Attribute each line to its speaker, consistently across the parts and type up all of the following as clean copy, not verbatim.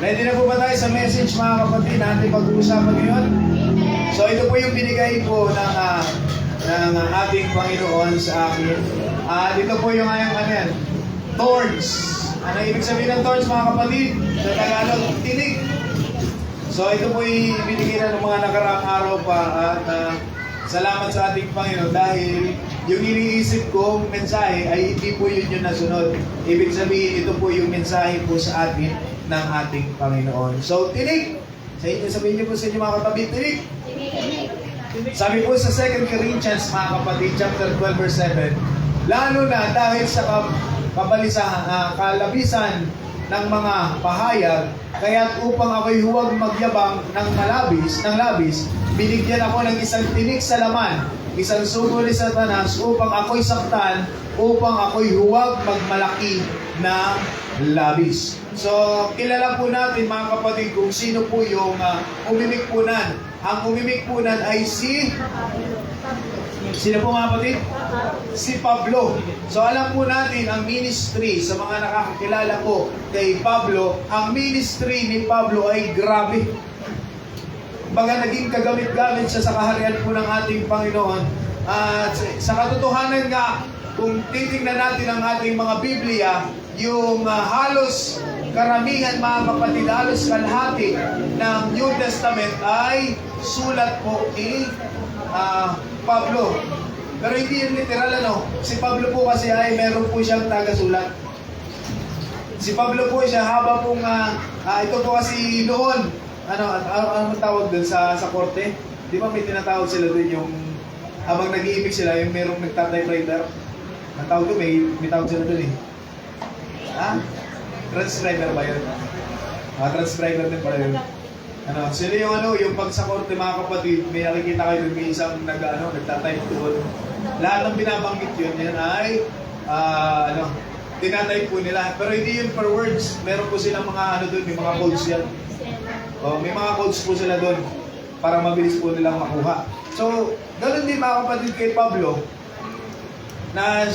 Speaker 1: Ready na po ba tayo sa message mga kapatid na ating pag-uusapan ngayon? So ito po yung binigay po ng ating Panginoon sa akin. Dito po yung ayang thorns. Ano ibig sabihin ng thorns mga kapatid? Sa Tagalog, tinik. So ito po yung binigay na ng mga nakaraang araw pa at salamat sa ating Panginoon dahil yung iniisip kong mensahe ay hindi po yun yung nasunod. Ibig sabihin, ito po yung mensahe po sa atin ng ating Panginoon. So, tinig! Sa inyo, sabihin niyo po sa inyo mga kapatid, tinig! Sabi po sa 2 Corinthians, mga kapatid, chapter 12, verse 7, lalo na dahil sa kalabisan ng mga pahayag, kaya't upang ako'y huwag magyabang ng labis, binigyan ako ng isang tinik sa laman, isang sugo ni Satanas upang ako'y saktan, upang ako'y huwag magmalaki ng labis. So, kilala po natin mga kapatid kung sino po yung umimikpunan. Ang umimikpunan ay sino po mga kapatid? Si Pablo. So alam po natin ang ministry sa mga nakakakilala ko kay Pablo, ang ministry ni Pablo ay grabe. Baga naging kagamit-gamit siya sa kaharian po ng ating Panginoon. At sa katotohanan nga, kung titingnan natin ang ating mga Biblia, yung halos karamihan mga kapatid, halos kalahati ng New Testament ay sulat po ni Pablo. Pero hindi yung literal Si Pablo po kasi ay meron po siyang taga-sulat. Si Pablo po siya haba pong ito po kasi noon ano tawag doon sa korte? Di ba may tinatawag sila doon yung habang nag-iibig sila yung merong nagta-typewriter? Ang tawag doon may tawag sila doon Transcriber ba yun? Transcriber din pala yun. Sila yung pag sa korte mga kapatid, may nakikita kayo doon, may isang nagtatype doon. Lahat ng binabanggit yun, yan ay tinatype po nila. Pero hindi yun per words. Meron po silang mga doon, may mga codes yan. May mga codes po sila doon para mabilis po nilang makuha. So, ganoon din mga kapatid kay Pablo na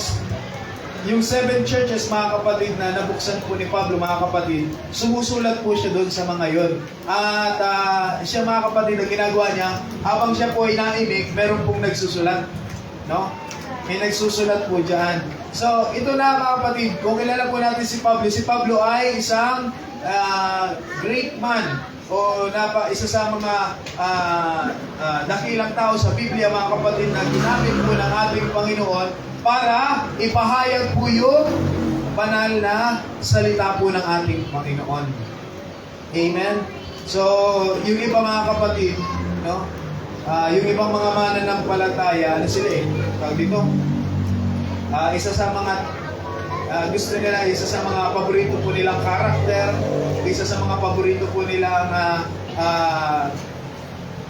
Speaker 1: yung 7 churches mga kapatid na nabuksan po ni Pablo mga kapatid, sumusulat po siya doon sa mga yon. At siya mga kapatid, ang ginagawa niya, habang siya po ay naimik, meron pong nagsusulat. May nagsusulat po dyan. So, ito na mga kapatid, kung kilala po natin si Pablo ay isang great man o isa sa mga dakilang tao sa Biblia mga kapatid na ginamit po ng ating Panginoon para ipahayag po yung banal na salita po ng ating Panginoon. Amen? So, yung iba mga kapatid, yung ibang mga mananampalataya, sila tawag dito? Isa sa mga gusto nila, isa sa mga paborito po nilang karakter, isa sa mga paborito po nilang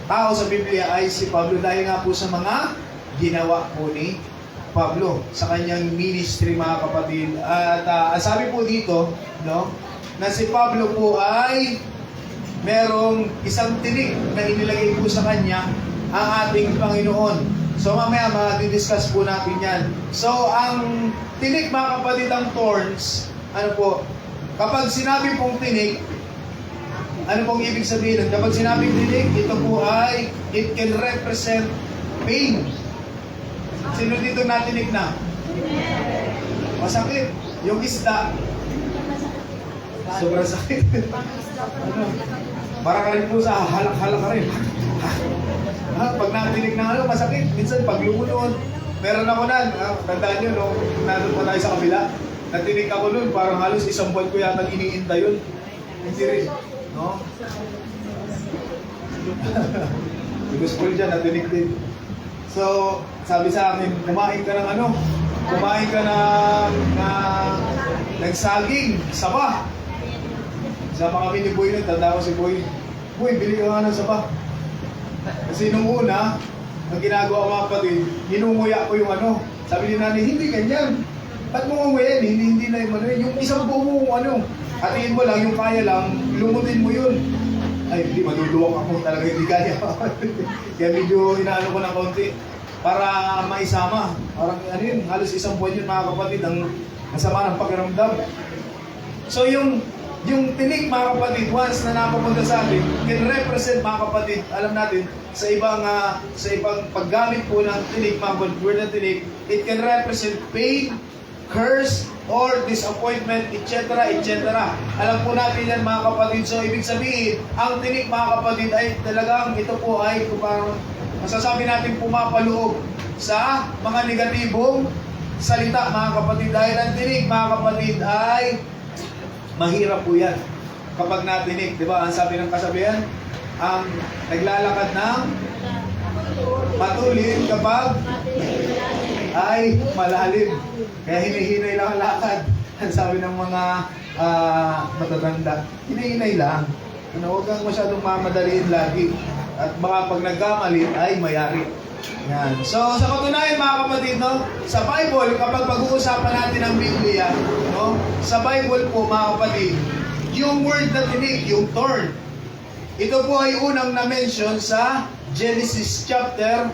Speaker 1: tao sa Biblia ay si Pablo dahil nga po sa mga ginawa po ni Pablo sa kanyang ministry mga kapatid. At sabi po dito na si Pablo po ay merong isang tinik na inilagay po sa kanya ang ating Panginoon. So mamaya ma-discuss po natin yan. So ang tinik mga kapatid, ang thorns, kapag sinabi pong tinik, ano pong ibig sabihin? Kapag sinabing tinik, ito po ay, it can represent pain. Sino dito natinik na? Masakit. Yung isda. Sobrang sakit. Para ka rin po sa halak-halak ka rin. Pag natinik na masakit. Minsan pag lumunod, meron ako tandaan nyo, nandun pa tayo sa kabila. Natinik ako nun, parang halos isang buwan ko yata iniinta yun. Hindi rin. Yung school dyan, natinik din. So, sabi sa akin, kumain ka ng nagsaging, saba. Sama kami ni Boy nun, tanda ko si Boy. Boy, bili ka nga ng saba. Kasi nung una, ang ginagawa mga kapatid, hinunguya ko yung Sabi ni nanay, hindi ganyan. Ba't mo ngunguyan? Hindi na yung isang buo hatiin mo lang, yung kaya lang, lumutin mo yun. Ay, hindi, maduluwak ako talaga, hindi kaya. Kaya medyo inaano ko ng konti para maisama. Parang halos isang buwan yun mga kapatid, ang masama ng pakiramdam. So yung yung tinik mga kapatid, once na napapunta sa atin, can represent mga kapatid, alam natin, sa ibang paggamit po ng tinik, mga kapatid, word ng tinik, it can represent pain, curse, or disappointment, etc., etc. Alam po natin yan mga kapatid. So, ibig sabihin, ang tinik mga kapatid ay talagang ito po ay parang masasabi natin pumapaloob sa mga negatibong salita mga kapatid. Dahil ang tinik mga kapatid ay mahirap po yan kapag natinig. Di ba? Ang sabi ng kasabihan, ang naglalakad ng matulin kapag ay malalim. Kaya hinihinay lang ang lakad. Ang sabi ng mga matatanda, hinihinay lang. Huwag kang masyadong mamadaliin lagi. At baka pag nagkamali ay mayari. Yan. So, sa katunayan mga kapatid, no, sa Bible, kapag pag-uusapan natin ang Biblia, no, sa Bible po mga kapatid, yung word na tinig, yung thorn, ito po ay unang na-mention sa Genesis chapter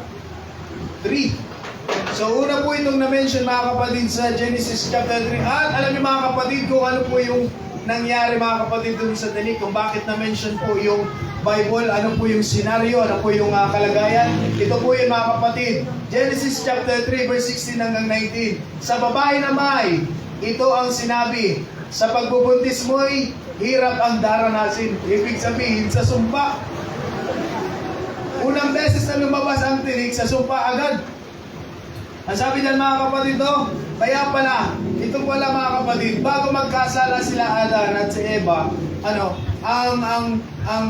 Speaker 1: 3. So, una po itong na-mention mga kapatid sa Genesis chapter 3. At alam niyo mga kapatid kung ano po yung nangyari mga kapatid dun sa tinig, kung bakit na-mention po yung Bible, ano po yung senaryo, ano po yung kalagayan. Ito po yun mga kapatid. Genesis chapter 3 verse 16 hanggang 19. Sa babae na may, ito ang sinabi, sa pagbubuntis mo'y hirap ang daranasin. Ibig sabihin, sa sumpa. Unang beses na lumabas ang tinig, sa sumpa agad. Ang sabi niyan mga kapatid, no? Kaya pala, ito pala mga kapatid, bago magkasala sila Adan at si Eva, ang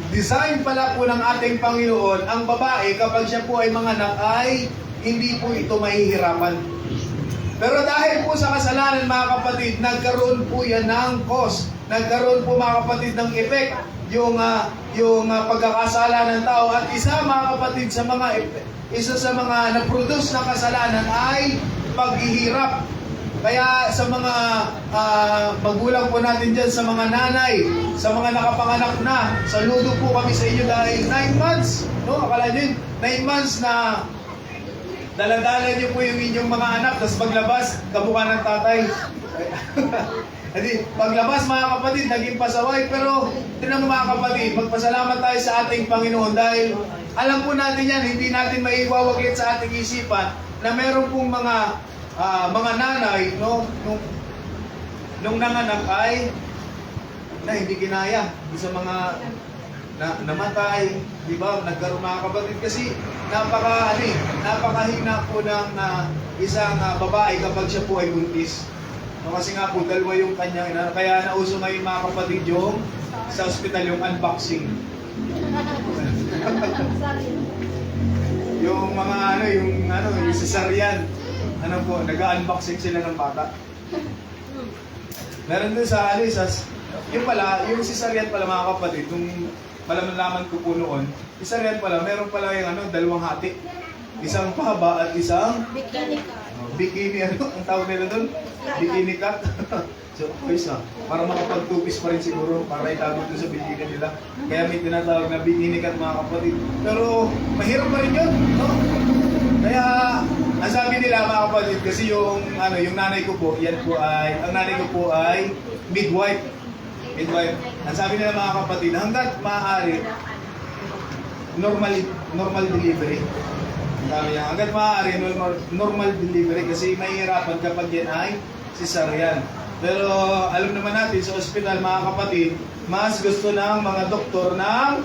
Speaker 1: design pala po ng ating Panginoon, ang babae kapag siya po ay manganak ay hindi po ito mahihirapan. Pero dahil po sa kasalanan mga kapatid, nagkaroon po yan ng cause. Nagkaroon po mga kapatid ng effect yung pagkakasala ng tao. At isa sa mga na-produce na kasalanan ay paghihirap. Kaya sa mga magulang po natin dyan, sa mga nanay, sa mga nakapanganak na, saludo po kami sa inyo dahil 9 months, no? Akala nyo 9 months na daladala nyo po yung inyong mga anak, tapos paglabas, kamukha ng tatay. Hindi, paglabas mga kapatid, naging pasaway, pero tinan mo mga kapatid, magpasalamat tayo sa ating Panginoon dahil alam po natin yan, hindi natin maiwawaglit sa ating isipan na meron pong mga nanay, no, nung nanganak ay na hindi kinaya sa mga namatay, di ba? Nagkaroon mga kapatid kasi napakahina po ng isang babae kapag siya po ay buntis. No, kasi nga po dalawa yung kanyang ina, kaya nauso ngayon mga kapatid yung sa ospital yung unboxing. yung mga yung cesarean. Nag-unboxing sila ng bata. Meron din sa Alisas, yung cesarean pala mga kapatid, nung malaman ko po noon, cesarean pala, meron pala yung dalawang hati. Isang pahaba at isang
Speaker 2: bikini ka.
Speaker 1: Bikini, ang tawag nila doon? Bikini cut. So, para makapag-tupis pa rin siguro, para itago doon sa bikini nila. Kaya may tinatawag na bikini cut mga kapatid. Pero, mahirap pa rin yun, no? Kaya, ang sabi nila mga kapatid, kasi yung nanay ko po, ang nanay ko po ay midwife. Ang sabi nila mga kapatid, hanggat maaari, normal delivery. Hanggat maaari, normal delivery kasi mahihirapan kapag yan ay cesarean. Pero alam naman natin sa ospital mga kapatid, mas gusto ng mga doktor ng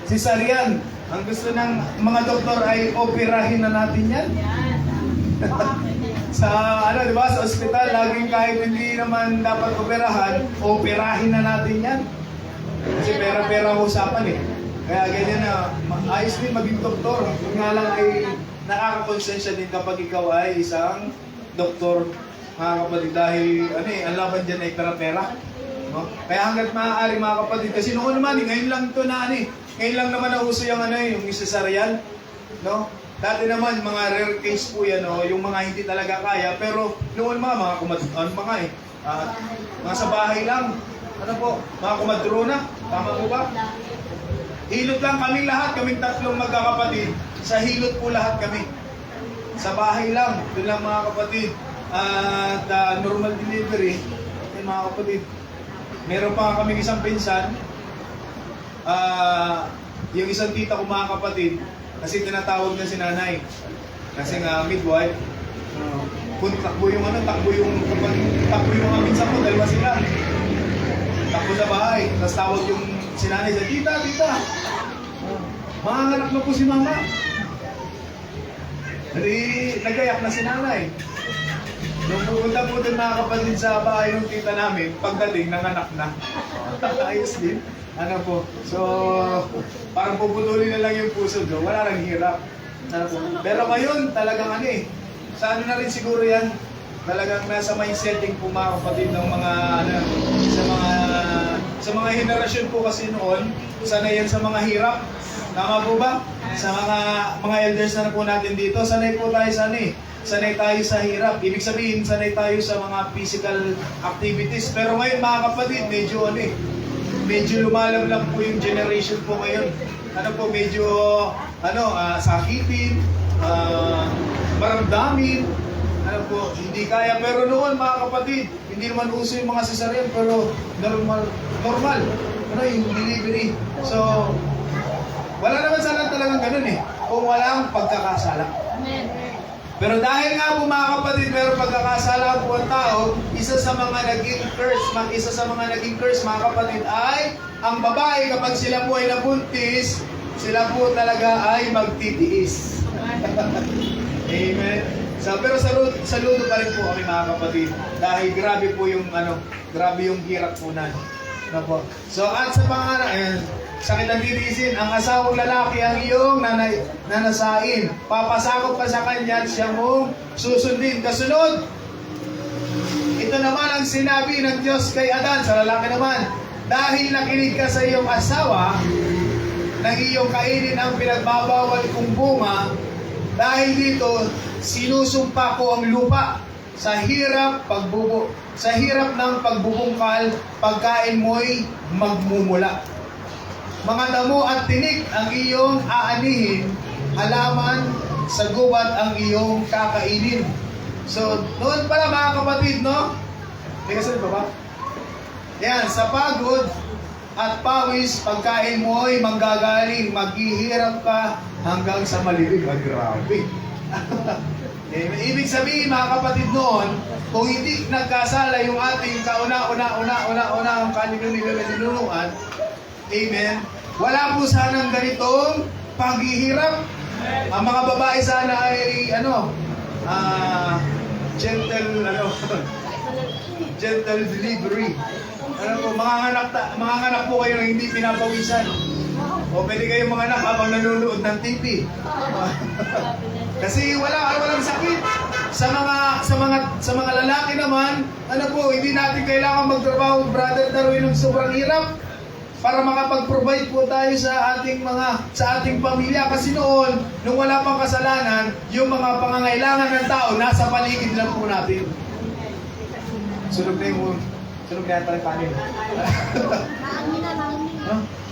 Speaker 1: cesarean. Ang gusto ng mga doktor ay operahin na natin yan. Di ba, sa ospital, laging kahit hindi naman dapat operahin na natin yan. Kasi pera-pera usapan eh. Kaya ganyan na, ayos din maging doktor. Yung nga lang ay nakakakonsensya din kapag ikaw ay isang doktor, mga kapatid. Dahil, ang laban dyan ay pera-pera. No? Kaya hanggat maaari mga kapatid, kasi noon naman, ngayon lang ito na, ngayon lang naman nauso yung yung cesarean. No? Dati naman, mga rare case po yan, no? Yung mga hindi talaga kaya. Pero noon mga sa bahay lang. Mga kumadrona. Tama po ba? Hilot lang kaming lahat, kaming tatlong magkakapatid. Sa hilot po lahat kami. Sa bahay lang, doon lang mga kapatid. At normal delivery, mga kapatid. Meron pa kami isang pinsan, yung isang tita ko mga kapatid, kasi tinatawag na si nanay. Kasi nga midwife, kung takbo yung takbo yung mga pinsan ko, dalawa sila. Takbo sa bahay, tapos tawag yung si nanay sa tita, manganganak na po si mama. Nagayak na si nanay. Nung pupunta po din mga kapatid sa bahay ng tita namin, pagdating, nanganak na. Ayos din. Ano po? So, parang puputulin na lang yung puso doon. Wala nang hirap. Ano po? Pero ngayon, talagang sa ano na rin siguro yan, talagang nasa mindsetting po mga kapatid ng mga, sa mga henerasyon po kasi noon, sanay yan sa mga hirap. Tama po ba? Sa mga elders na po natin dito, sanay po tayo sanay tayo sa hirap. Ibig sabihin, sanay tayo sa mga physical activities. Pero ngayon mga kapatid, medyo lumalamlam po yung generation po ngayon. Medyo sakitin, maramdamin, hindi kaya. Pero noon mga kapatid, hindi naman uso yung mga cesarean, pero normal, yung delivery. So, wala naman sana talagang ganun kung walang pagkakasala.
Speaker 2: Amen.
Speaker 1: Pero dahil nga po mga kapatid, meron pagkakasala po ang tao, isa sa mga naging curse mga kapatid ay ang babae kapag sila po ay nabuntis, sila po talaga ay magtitiis. Amen. Pero saludo pa rin po kami mga kapatid dahil grabe po yung grabe yung hirap po na. So at sa pangalan, sakit ang titiisin, ang asawang lalaki ang iyong nanasain. Papasakop ka sa kanya at siya mong susundin. Kasunod, ito naman ang sinabi ng Diyos kay Adan, sa lalaki naman, dahil nakinig ka sa iyong asawa, nang iyong kainin ang pinagbabawal kong bunga, dahil dito, sinusumpa ko ang lupa sa hirap ng pagbubungkal, pagkain mo'y magmumula. Mga damo at tinik ang iyong aanihin, halaman sa gubat ang iyong kakainin. So, noon pala mga kapatid, no? May kasunod ba? Yan, sa pagod at pawis, pagkain mo ay manggagaling, maghihirap ka hanggang sa malibig. Grabe. Ibig sabihin mga kapatid noon, kung hindi nagkasala yung ating kauna-una ang kanilunungan, amen, wala po sanang ganitong paghihirap. Ang mga babae sana ay gentle delivery. Manganganak po kayo na hindi pinapawisan. O pwede kayo manganak habang nanonood ng TV. Kasi walang sakit. Sa mga lalaki naman, hindi natin kailangan magtrabaho, Brother Darwin, ng sobrang hirap para makapag-provide po tayo sa ating pamilya. Kasi noon, nung wala pang kasalanan, yung mga pangangailangan ng tao nasa paligid lang po natin. Sunog na yan tayo panin.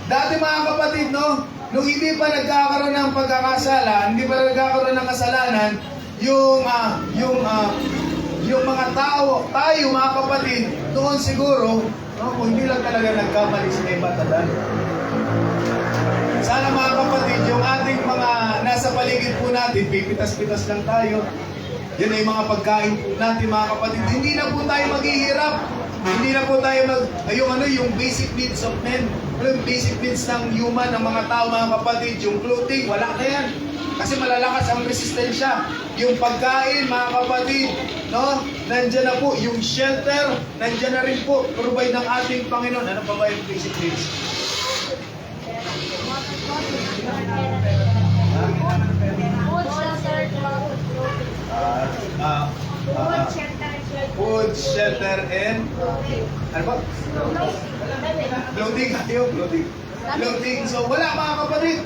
Speaker 1: Dati mga kapatid, no? Nung hindi pa nagkakaroon ng pagkakasala, hindi pa nagkakaroon ng kasalanan, yung mga tayo mga kapatid, noon siguro, kung hindi lang talaga nagkamali si Eva Tadan. Sana mga kapatid, yung ating mga nasa paligid po natin, pipitas-pitas lang tayo. Yan ay mga pagkain po natin mga kapatid. Hindi na po tayo maghihirap. Hindi na po tayo yung basic needs of men. Yung basic needs ng human, ng mga tao mga kapatid. Yung clothing, wala na yan. Kasi malalakas ang resistensya. Yung pagkain mga kapatid, no? Nandiyan na po. Yung shelter, nandiyan na rin po. Provide ng ating Panginoon. Ano pa ba yung basic needs? Food, shelter, and ano ba? Clothing. Clothing. So wala mga kapatid.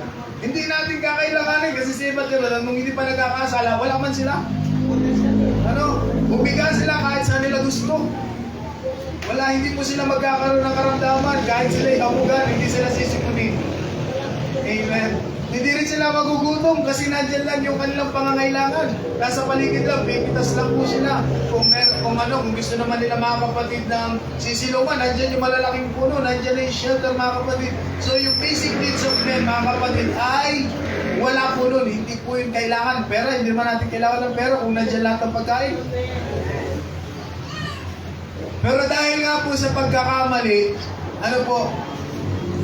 Speaker 1: Hindi natin kakailanganin kasi si Eva Tadan, nung hindi pa nagkakasala, wala man sila. Bumiga sila kahit saan nila gusto. Hindi po sila magkakaroon ng karamdaman. Kahit sila ihamugan, hindi sila sisipunin. Amen. Hindi rin sila magugutom kasi nandyan lang yung kanilang pangangailangan. Nasa paligid lang, pipitas lang po sila. Kung gusto naman nila mga kapatid ng sisilungan, nandyan yung malalaking puno, nandyan na yung shelter mga kapatid. So yung basic needs of men mga kapatid ay wala po nun. Hindi po yung kailangan pera. Hindi naman natin kailangan ng pera kung nandyan lahat ng pagkain. Pero dahil nga po sa pagkakamali,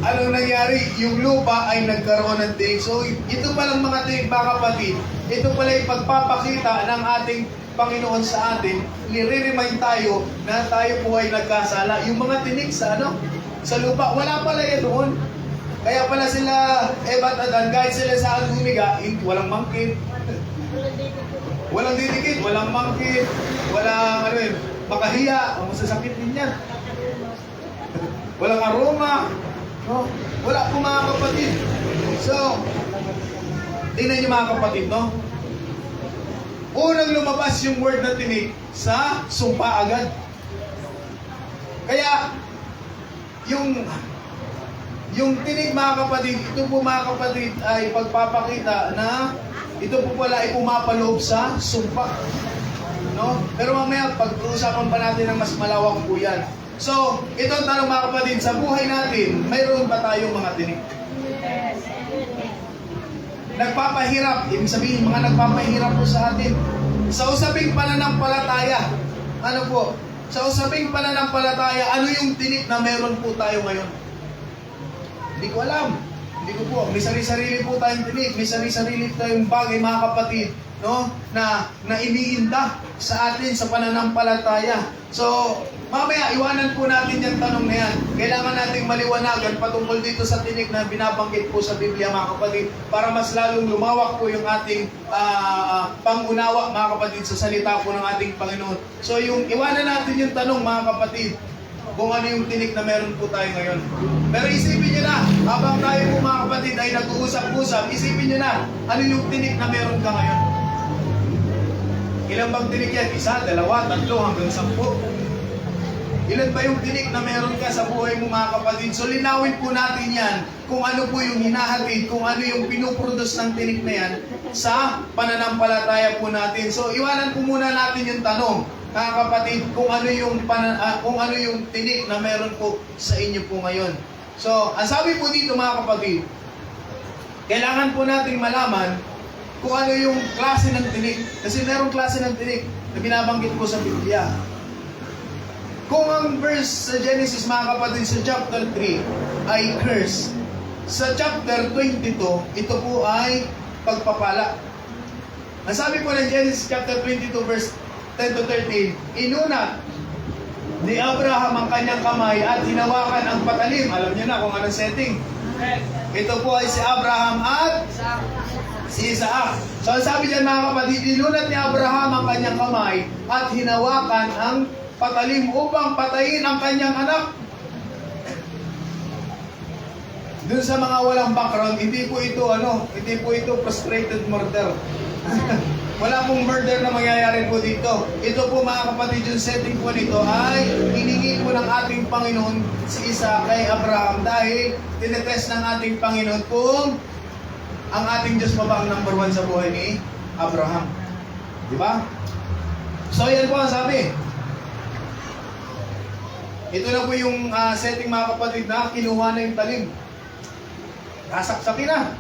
Speaker 1: anong nangyari? Yung lupa ay nagkaroon ng tinig. So, ito palang mga tinig, mga kapatid, ito pala yung pagpapakita ng ating Panginoon sa atin. Nire-remind tayo na tayo po ay nagkasala. Yung mga tinig sa lupa, wala pala yan doon. Kaya pala sila, Eva at Adan, kahit sila saan humiga, walang mangkit. Walang didikit, walang mangkit, walang makahiya, ang masasakit din yan. Walang aroma. No? Wala po mga kapatid. So, tingnan nyo mga kapatid, no? Unang lumabas yung word na tinig sa sumpa agad. Kaya, yung tinig mga kapatid, ito po mga kapatid ay pagpapakita na ito po pala ay pumapaloob sa sumpa. No? Pero mamaya, pag-uusapan pa natin ng mas malawak po yan. So, ito ang tanong mga kapatid, sa buhay natin, mayroon ba tayong mga tinig? Nagpapahirap, ibig sabihin, mga nagpapahirap po sa atin. Sa usaping pananampalataya, sa usaping pananampalataya, ano yung tinig na meron po tayo ngayon? Hindi ko alam. Hindi ko po. May sarili-sarili po tayong tinig, may sarili-sarili tayong bagay mga kapatid, no? Na iniinda sa atin sa pananampalataya. So, mamaya, iwanan po natin yung tanong na yan. Kailangan nating maliwanagan patungkol dito sa tinig na binabanggit po sa Biblia, mga kapatid, para mas lalong lumawak po yung ating pangunawa, mga kapatid, sa salita po ng ating Panginoon. So, iwanan natin yung tanong, mga kapatid, kung ano yung tinig na meron po tayo ngayon. Pero isipin nyo na, habang tayo po mga kapatid ay nag-uusap-usap, isipin nyo na, ano yung tinig na meron ka ngayon? Ilan bang tinig yan? 1, 2, 3, hanggang 10. Ilan ba yung tinig na meron ka sa buhay mo mga kapatid? So linawin po natin yan kung ano po yung hinahatid, kung ano yung pinuproduce ng tinig na yan sa pananampalataya po natin. So iwanan po muna natin yung tanong, mga kapatid, kung ano yung tinig na meron po sa inyo po ngayon. So, ang sabi po dito mga kapatid, kailangan po nating malaman kung ano yung klase ng tinig. Kasi merong klase ng tinig na binabanggit po sa Biblia. Kung ang verse sa Genesis mga kapatid sa chapter 3 ay curse, sa chapter 22, ito po ay pagpapala. Ang sabi po ng Genesis chapter 22 verse 10 to 13, inuna ni Abraham ang kanyang kamay at hinawakan ang patalim. Alam niyo na kung anong setting. Ito po ay si Abraham at si Isaac. So ang sabi dyan mga kapatid, inunat ni Abraham ang kanyang kamay at hinawakan ang patalim upang patayin ang kanyang anak. Dun sa mga walang background, hindi po ito frustrated murder. Wala pong murder na mangyayari po dito. Ito po mga kapatid, yung setting po nito ay hiningi po ng ating Panginoon si Isaac kay Abraham dahil tinetest ng ating Panginoon kung ang ating Diyos pa ba ang number 1 sa buhay ni Abraham. Di ba? So yan po ang sabi. Ito na po yung setting mga kapatid na kinuha na yung talim. Nasaksakin na.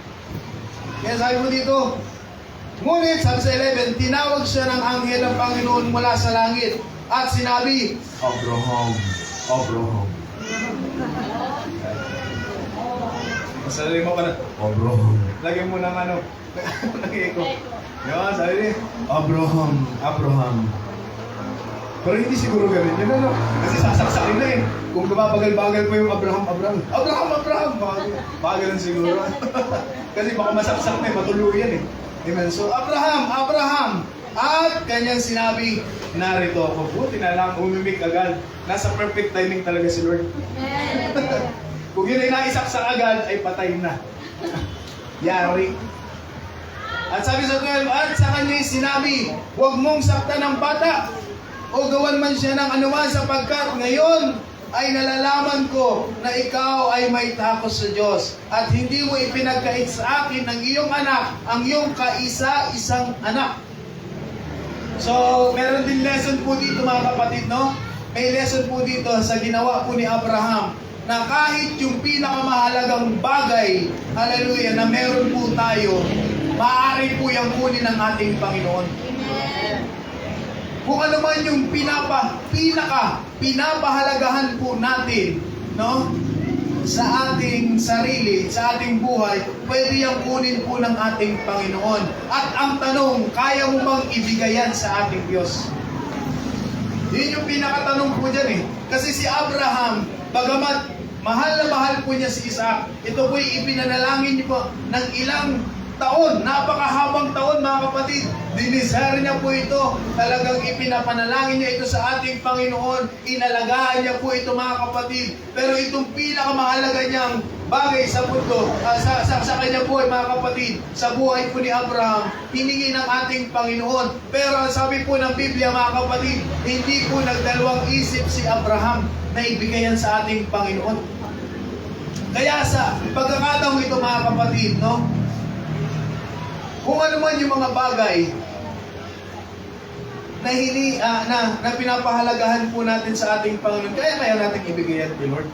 Speaker 1: Kaya sabi mo dito, ngunit, sabi sa 11, tinawag siya ng anghel ng Panginoon mula sa langit at sinabi, Abraham, Abraham. Masalali mo ka na, Abraham. Lagyan mo ng nag-echo. Yan, sabi niya, Abraham, Abraham. Pero hindi siguro ganun yun, Kasi sasaksakin na eh. Kung gumabagal-bagal po yung Abraham, Abraham. Abraham, Abraham! Bagal siguro. Kasi baka masaksak na eh, matuluyan eh. Amen. So, Abraham, Abraham! At kanyang sinabi, narito ako. Buti na lang, umimik agad. Nasa perfect timing talaga si Lord. Kung yun ay naisaksak agad, ay patay na. Yari. At sabi sa 12, at sa kanyang sinabi, huwag mong saktan ng bata o gawan man siya ng anuman sapagkat ngayon ay nalalaman ko na ikaw ay may takot sa Diyos at hindi mo ipinagkait sa akin ng iyong anak, ang iyong kaisa-isang anak. So, meron din lesson po dito mga kapatid, no? May lesson po dito sa ginawa po ni Abraham na kahit yung pinakamahalagang bagay, hallelujah, na meron po tayo, maaari po yung kunin ng ating Panginoon.
Speaker 2: Amen.
Speaker 1: Kung ano man yung pinapahalagahan po natin, no? Sa ating sarili, sa ating buhay, pwede yung kunin po ng ating Panginoon. At ang tanong, kaya mo bang ibigay yan sa ating Diyos? Yun yung pinakatanong po dyan eh. Kasi si Abraham, bagamat mahal na mahal po niya si Isaac, ito po'y ipinanalangin niyo po ng ilang taon, napakahabang taon mga kapatid. Dinisar niya po ito, talagang ipinapanalangin niya ito sa ating Panginoon, inalagaan niya po ito mga kapatid. Pero itong pinakamahalaga niyang bagay sa mundo, sa kanya po mga kapatid, sa buhay po ni Abraham, hiningi ng ating Panginoon. Pero ang sabi po ng Biblia mga kapatid, hindi po nagdalawang isip si Abraham na ibigayan sa ating Panginoon. Kaya sa pagkakataong ito mga kapatid, no? Kung ano man yung mga bagay na pinapahalagahan po natin sa ating Panginoon, kaya natin ibigay yan kay Lord.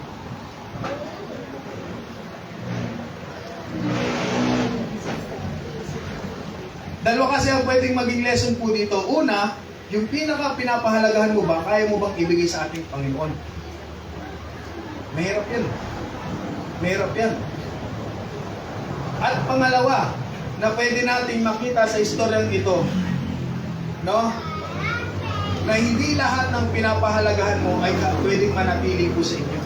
Speaker 1: Dalawa kasi ang pwedeng maging lesson po dito. Una, yung pinapahalagahan mo ba, kaya mo bang ibigay sa ating Panginoon? Mahirap yan. Mahirap yan. At pangalawa, na pwede nating makita sa istoryang ito, no? Na hindi lahat ng pinapahalagahan mo ay pwedeng manatili po sa inyo.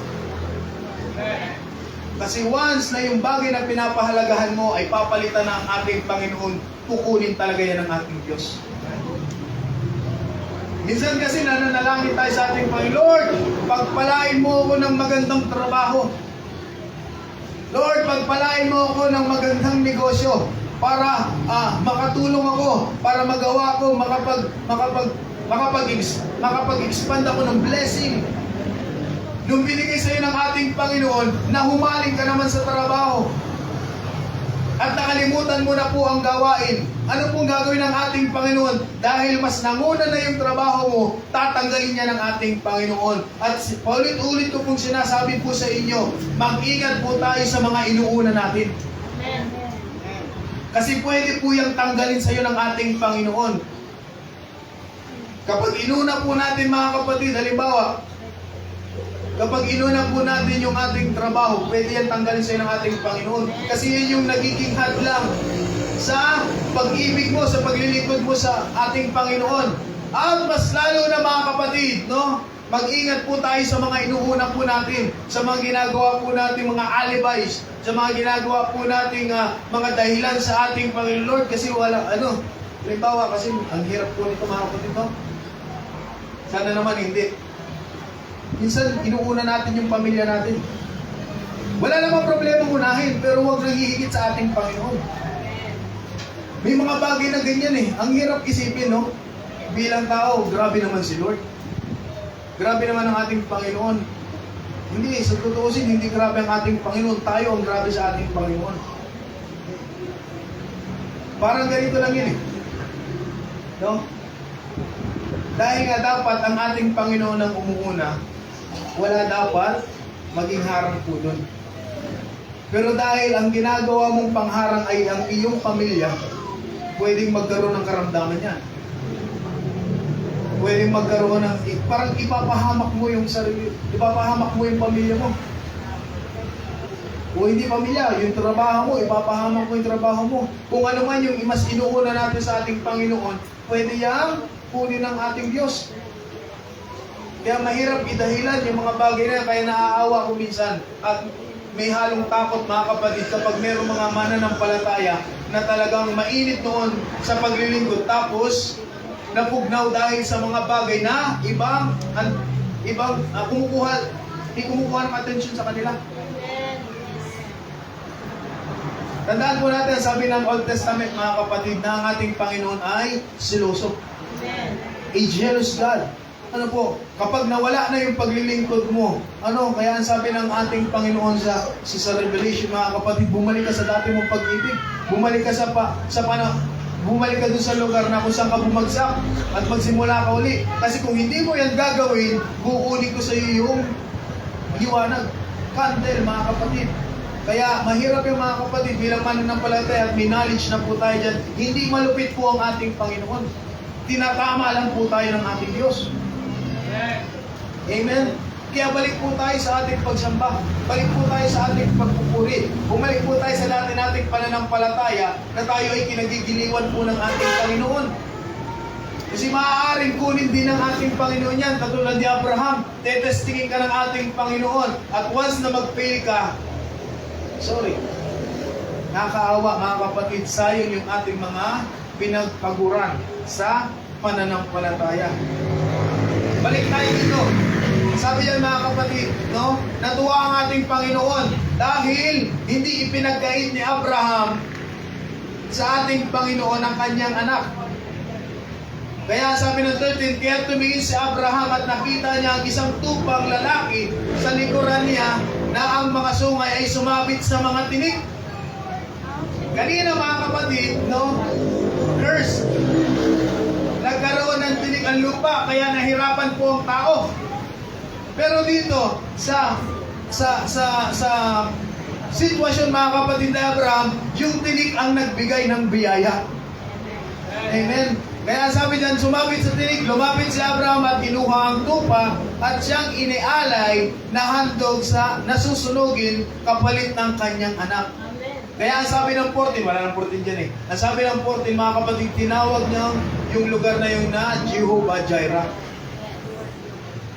Speaker 1: Kasi once na yung bagay na pinapahalagahan mo ay papalitan ng ating Panginoon, kukunin talaga yan ng ating Diyos. Minsan kasi nananalangin tayo sa ating Panginoon, Lord, pagpalain mo ako ng magandang trabaho. Lord, pagpalain mo ako ng magandang negosyo para makatulong ako, para magawa ko, makapag-expand ako ng blessing. Nung binigay sa iyo ng ating Panginoon, nahumaling ka naman sa trabaho at nakalimutan mo na po ang gawain. Ano pong gagawin ng ating Panginoon? Dahil mas nanguna na yung trabaho mo, tatanggalin niya ng ating Panginoon. At paulit-ulit ko pong sinasabi po sa inyo, mag-ingat po tayo sa mga inuuna natin.
Speaker 2: Amen.
Speaker 1: Kasi pwede po yung tanggalin sa iyo ng ating Panginoon. Kapag inuna po natin mga kapatid, halimbawa, kapag inuna po natin yung ating trabaho, pwede yan tanggalin sa iyo ng ating Panginoon. Kasi yun yung nagiging hadlang sa pag-ibig mo, sa paglilingkod mo sa ating Panginoon. At mas lalo na mga kapatid, no? Mag-ingat po tayo sa mga inuuna po natin, sa mga ginagawa po natin, mga alibis, sa mga ginagawa po nating mga dahilan sa ating Panginoon Lord, kasi wala, halimbawa kasi ang hirap po nito mga kapatid, no? Sana naman hindi. Minsan, inuuna natin yung pamilya natin. Wala namang problema unahin, pero huwag nangihigit sa ating Panginoon. May mga bagay na ganyan eh. Ang hirap isipin, no? Bilang tao, grabe naman si Lord. Grabe naman ang ating Panginoon. Hindi, sa tutuusin, hindi grabe ang ating Panginoon. Tayo ang grabe sa ating Panginoon. Parang ganito lang yun eh. No? Dahil nga dapat ang ating Panginoon ang umuuna, wala dapat maging harang po dun. Pero dahil ang ginagawa mong pangharang ay ang iyong pamilya, pwedeng magkaroon ng karamdaman yan. Pwedeng magkaroon ng, parang ipapahamak mo yung sarili, ipapahamak mo yung pamilya mo. O hindi pamilya, yung trabaho mo, ipapahamak mo yung trabaho mo. Kung ano man yung mas inuuna natin sa ating Panginoon, pwede yang kunin ng ating Diyos. Kaya mahirap idahilan yung mga bagay na kaya naaawa ko minsan. At may halong takot mga kapatid kapag mayroong mga mananampalataya na talagang mainit noon sa paglilingkod. Tapos, napugnaw dahil sa mga bagay na ibang kumukuha ng atensyon sa kanila. Tandaan po natin, sabi ng Old Testament mga kapatid, na ang ating Panginoon ay siloso. A jealous God. Ano po, kapag nawala na yung paglilingkod mo, kaya ang sabi ng ating Panginoon sa Revelation, mga kapatid, bumalik ka sa dati mong pag-ibig. Bumalik ka bumalik ka dun sa lugar na kung saan ka bumagsak at magsimula ka uli. Kasi kung hindi mo yan gagawin, kukunin ko sa iyo yung liwanag. Candle, mga kapatid. Kaya mahirap yung mga kapatid bilang mananampalataya at may knowledge na po tayo dyan. Hindi malupit po ang ating Panginoon. Tinatama lang po tayo ng ating Diyos. Amen? Kaya balik po tayo sa ating pagsamba. Balik po tayo sa ating pagpupuri. Bumalik po tayo sa dati nating pananampalataya na tayo ay kinagigiliwan po ng ating Panginoon. Kasi maaaring kunin din ng ating Panginoon yan, katulad ni Abraham. Tetestingin ka ng ating Panginoon. At once na mag-fail ka, nakakaawa mga kapatid, sayang yung ating mga pinagpaguran sa pananampalataya. Balik tayo dito. Sabi yan mga kapatid, natuwa ang ating Panginoon dahil hindi ipinagkait ni Abraham sa ating Panginoon ang kanyang anak. Kaya sabi ng 13, kaya tumingin si Abraham at nakita niya ang isang tupang lalaki sa likuran niya na ang mga sungay ay sumabit sa mga tinik. Kanina mga kapatid, curse. Nagkaroon ng tinik ang lupa, kaya nahirapan po ang tao. Pero dito, sa sitwasyon mga kapatid na Abraham, yung tinik ang nagbigay ng biyaya. Amen. Kaya sabi diyan, sumabit sa tinik, lumapit si Abraham at kinuha ang tupa at siyang inialay na handog sa nasusunugin kapalit ng kanyang anak. Kaya ang sabi ng 14, wala ng 14 dyan eh. Ang sabi ng 14, mga kapatid, tinawag niya yung lugar na yun na Jehovah Jireh.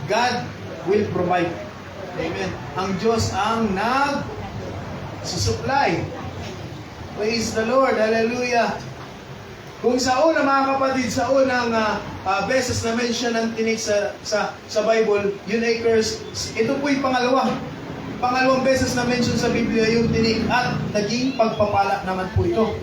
Speaker 1: God will provide. Amen. Ang Diyos ang nag-susupply. Praise the Lord. Hallelujah. Kung sa una mga kapatid, sa unang beses na mention ng tinik sa Bible, yun ay curse. Ito po'y pangalawang beses na mention sa Biblia yung tinik at naging pagpapala naman po ito.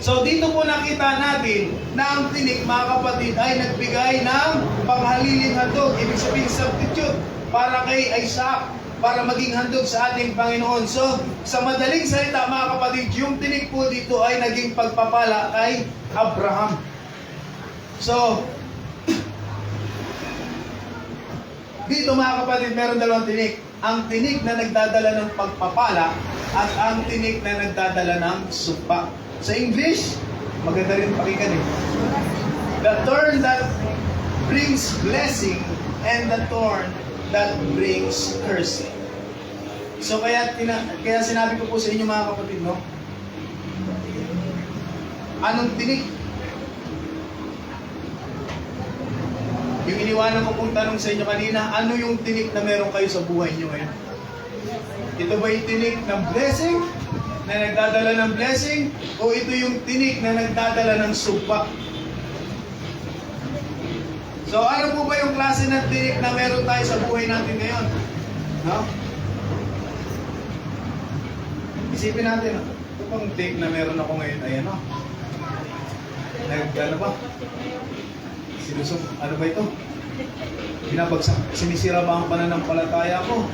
Speaker 1: So dito po nakita natin na ang tinik mga kapatid ay nagbigay ng panghaliling handog. Ibig sabihin substitute para kay Isaac, para maging handog sa ating Panginoon. So, sa madaling salita mga kapatid, yung tinik po dito ay naging pagpapala kay Abraham. So, dito mga kapatid, meron dalawang tinik. Ang tinik na nagdadala ng pagpapala at ang tinik na nagdadala ng sumpa. Sa English, maganda rin pakinggan eh. The thorn that brings blessing and the thorn that brings cursing. So kaya sinabi ko po sa inyo mga kapatid, anong tinik? Yung iniwanan ko pong tanong sa inyo kanina, ano yung tinik na meron kayo sa buhay nyo ngayon? Ito ba yung tinik ng blessing, na nagdadala ng blessing, o ito yung tinik na nagdadala ng sumpa? So ano po ba yung klase ng tinik na meron tayo sa buhay natin ngayon? Isipin natin, ito pang tinik na meron ako ngayon ay ano ba ito? Binabagsak, sinisira ba ang pananampalataya ko?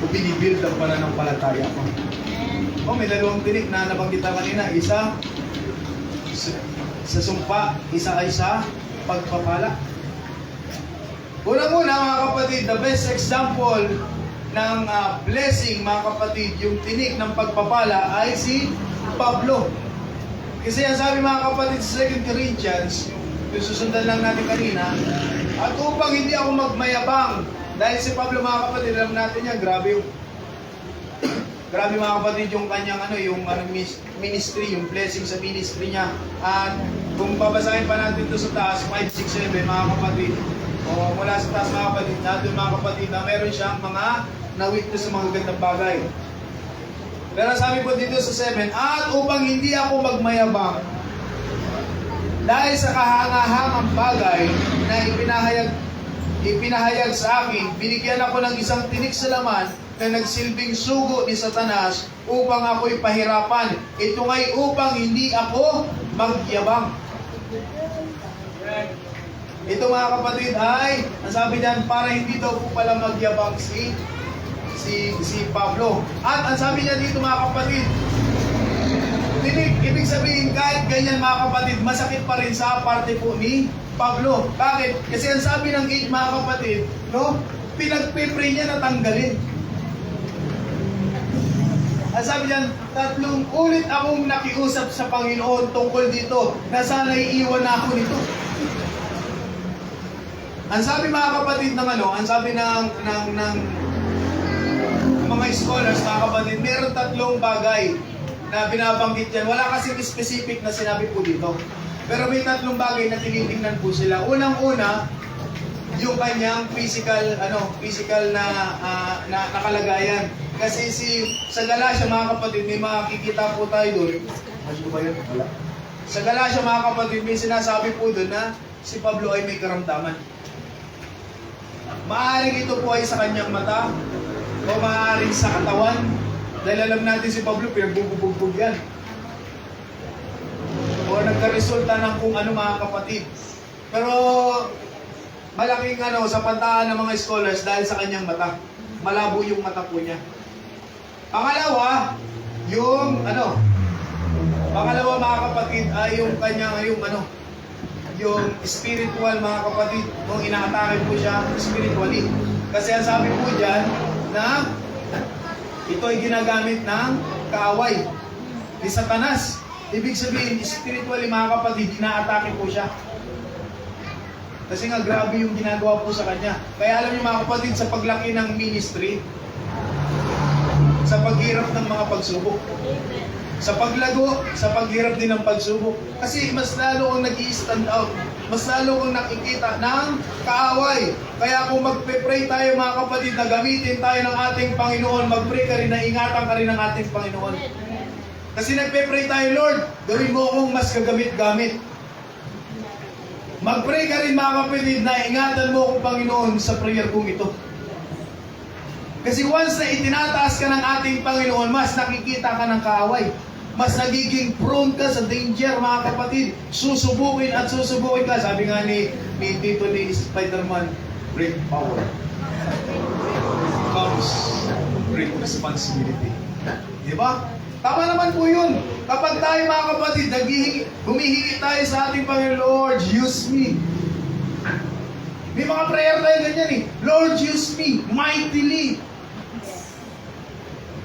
Speaker 1: O binibuild ang pananampalataya ko? May dalawang tinik na nabanggit kanina. Isa sa sumpa, isa ay sa pagpapala. Una-una mga kapatid, the best example ng blessing mga kapatid, yung tinik ng pagpapala ay si Pablo. Kasi ang sabi mga kapatid sa 2 Corinthians, yung susundan lang natin kanina, at upang hindi ako magmayabang, dahil si Pablo mga kapatid, alam natin yan, grabe mga kapatid yung kanyang ministry, yung blessing sa ministry niya. At kung babasahin pa natin ito sa taas, 5, 6, 7 mga kapatid, o mula sa taas mga kapatid, natin mga kapatid na meron siyang mga na-witness sa mga gandang bagay. Pero sabi po dito sa 7, at upang hindi ako magmayabang, dahil sa kahangahangang bagay na ipinahayag sa akin, binigyan ako ng isang tinik sa laman na nagsilbing sugo ni Satanas upang ako'y pahirapan. Ito nga'y upang hindi ako magyabang. Ito mga kapatid ay, ang sabi niyan, para hindi daw po pala magyabang si Pablo. At ang sabi niya dito mga kapatid, ibig sabihin kahit ganyan mga kapatid, masakit pa rin sa parte po ni Pablo. Bakit? Kasi ang sabi ng 8 mga kapatid, no? Pinagpipray niya na tanggalin. Ang sabi niyan, 3 ulit akong nakiusap sa Panginoon tungkol dito na sana iiwan na ako nito. Ang sabi mga kapatid ng ano, ang sabi ng mga scholars mga kapatid, meron 3 bagay na binabanggit yan. Wala kasing specific na sinabi po dito. Pero may 3 bagay na tinitingnan po sila. Unang-una, yung kanyang physical na kalagayan. Kasi sa Galatia mga kapatid, may makikita po tayo doon. Ano ba yun? Wala. Sa Galatia mga kapatid, may sinasabi po doon na si Pablo ay may karamdaman. Maaaring ito po ay sa kanyang mata o maaaring sa katawan. Dahil alam natin si Pablo, pinagbubugbog yan. O nagkaresulta ng kung ano mga kapatid. Pero malaking sa pantaan ng mga scholars dahil sa kanyang mata. Malabo yung mata po niya. Pangalawa mga kapatid ay yung kanyang yung spiritual mga kapatid, kung inaatake po siya spiritually. Kasi ang sabi po dyan na ito ay ginagamit ng kaaway ni Satanas. Ibig sabihin, spiritually mga kapatid, inaatake po siya. Kasi nga grabe yung ginagawa po sa kanya. Kaya alam niyo mga kapatid, sa paglaki ng ministry, sa paghirap ng mga pagsubok, sa paglago, sa paghirap din ng pagsubok. Kasi mas lalo kang nag-i-stand out, mas lalo kang nakikita ng kaaway. Kaya kung magpe-pray tayo mga kapatid, na gamitin tayo ng ating Panginoon, mag-pray ka rin, na ingatan ka rin ng ating Panginoon. Kasi nagpe-pray tayo, Lord, gawin mo akong mas kagamit-gamit. Mag-pray ka rin mga kapatid, na ingatan mo akong Panginoon sa prayer kong ito. Kasi once na itinataas ka ng ating Panginoon, mas nakikita ka ng kaaway. Mas nagiging prone ka sa danger mga kapatid. Susubukin at susubukin ka. Sabi nga ni Tito ni Spider-Man, great power comes great responsibility. Diba? Tama naman po yun. Kapag tayo mga kapatid, humihingi tayo sa ating Panginoon, Lord, use me. May mga prayer tayo ganyan eh. Lord, use me mightily.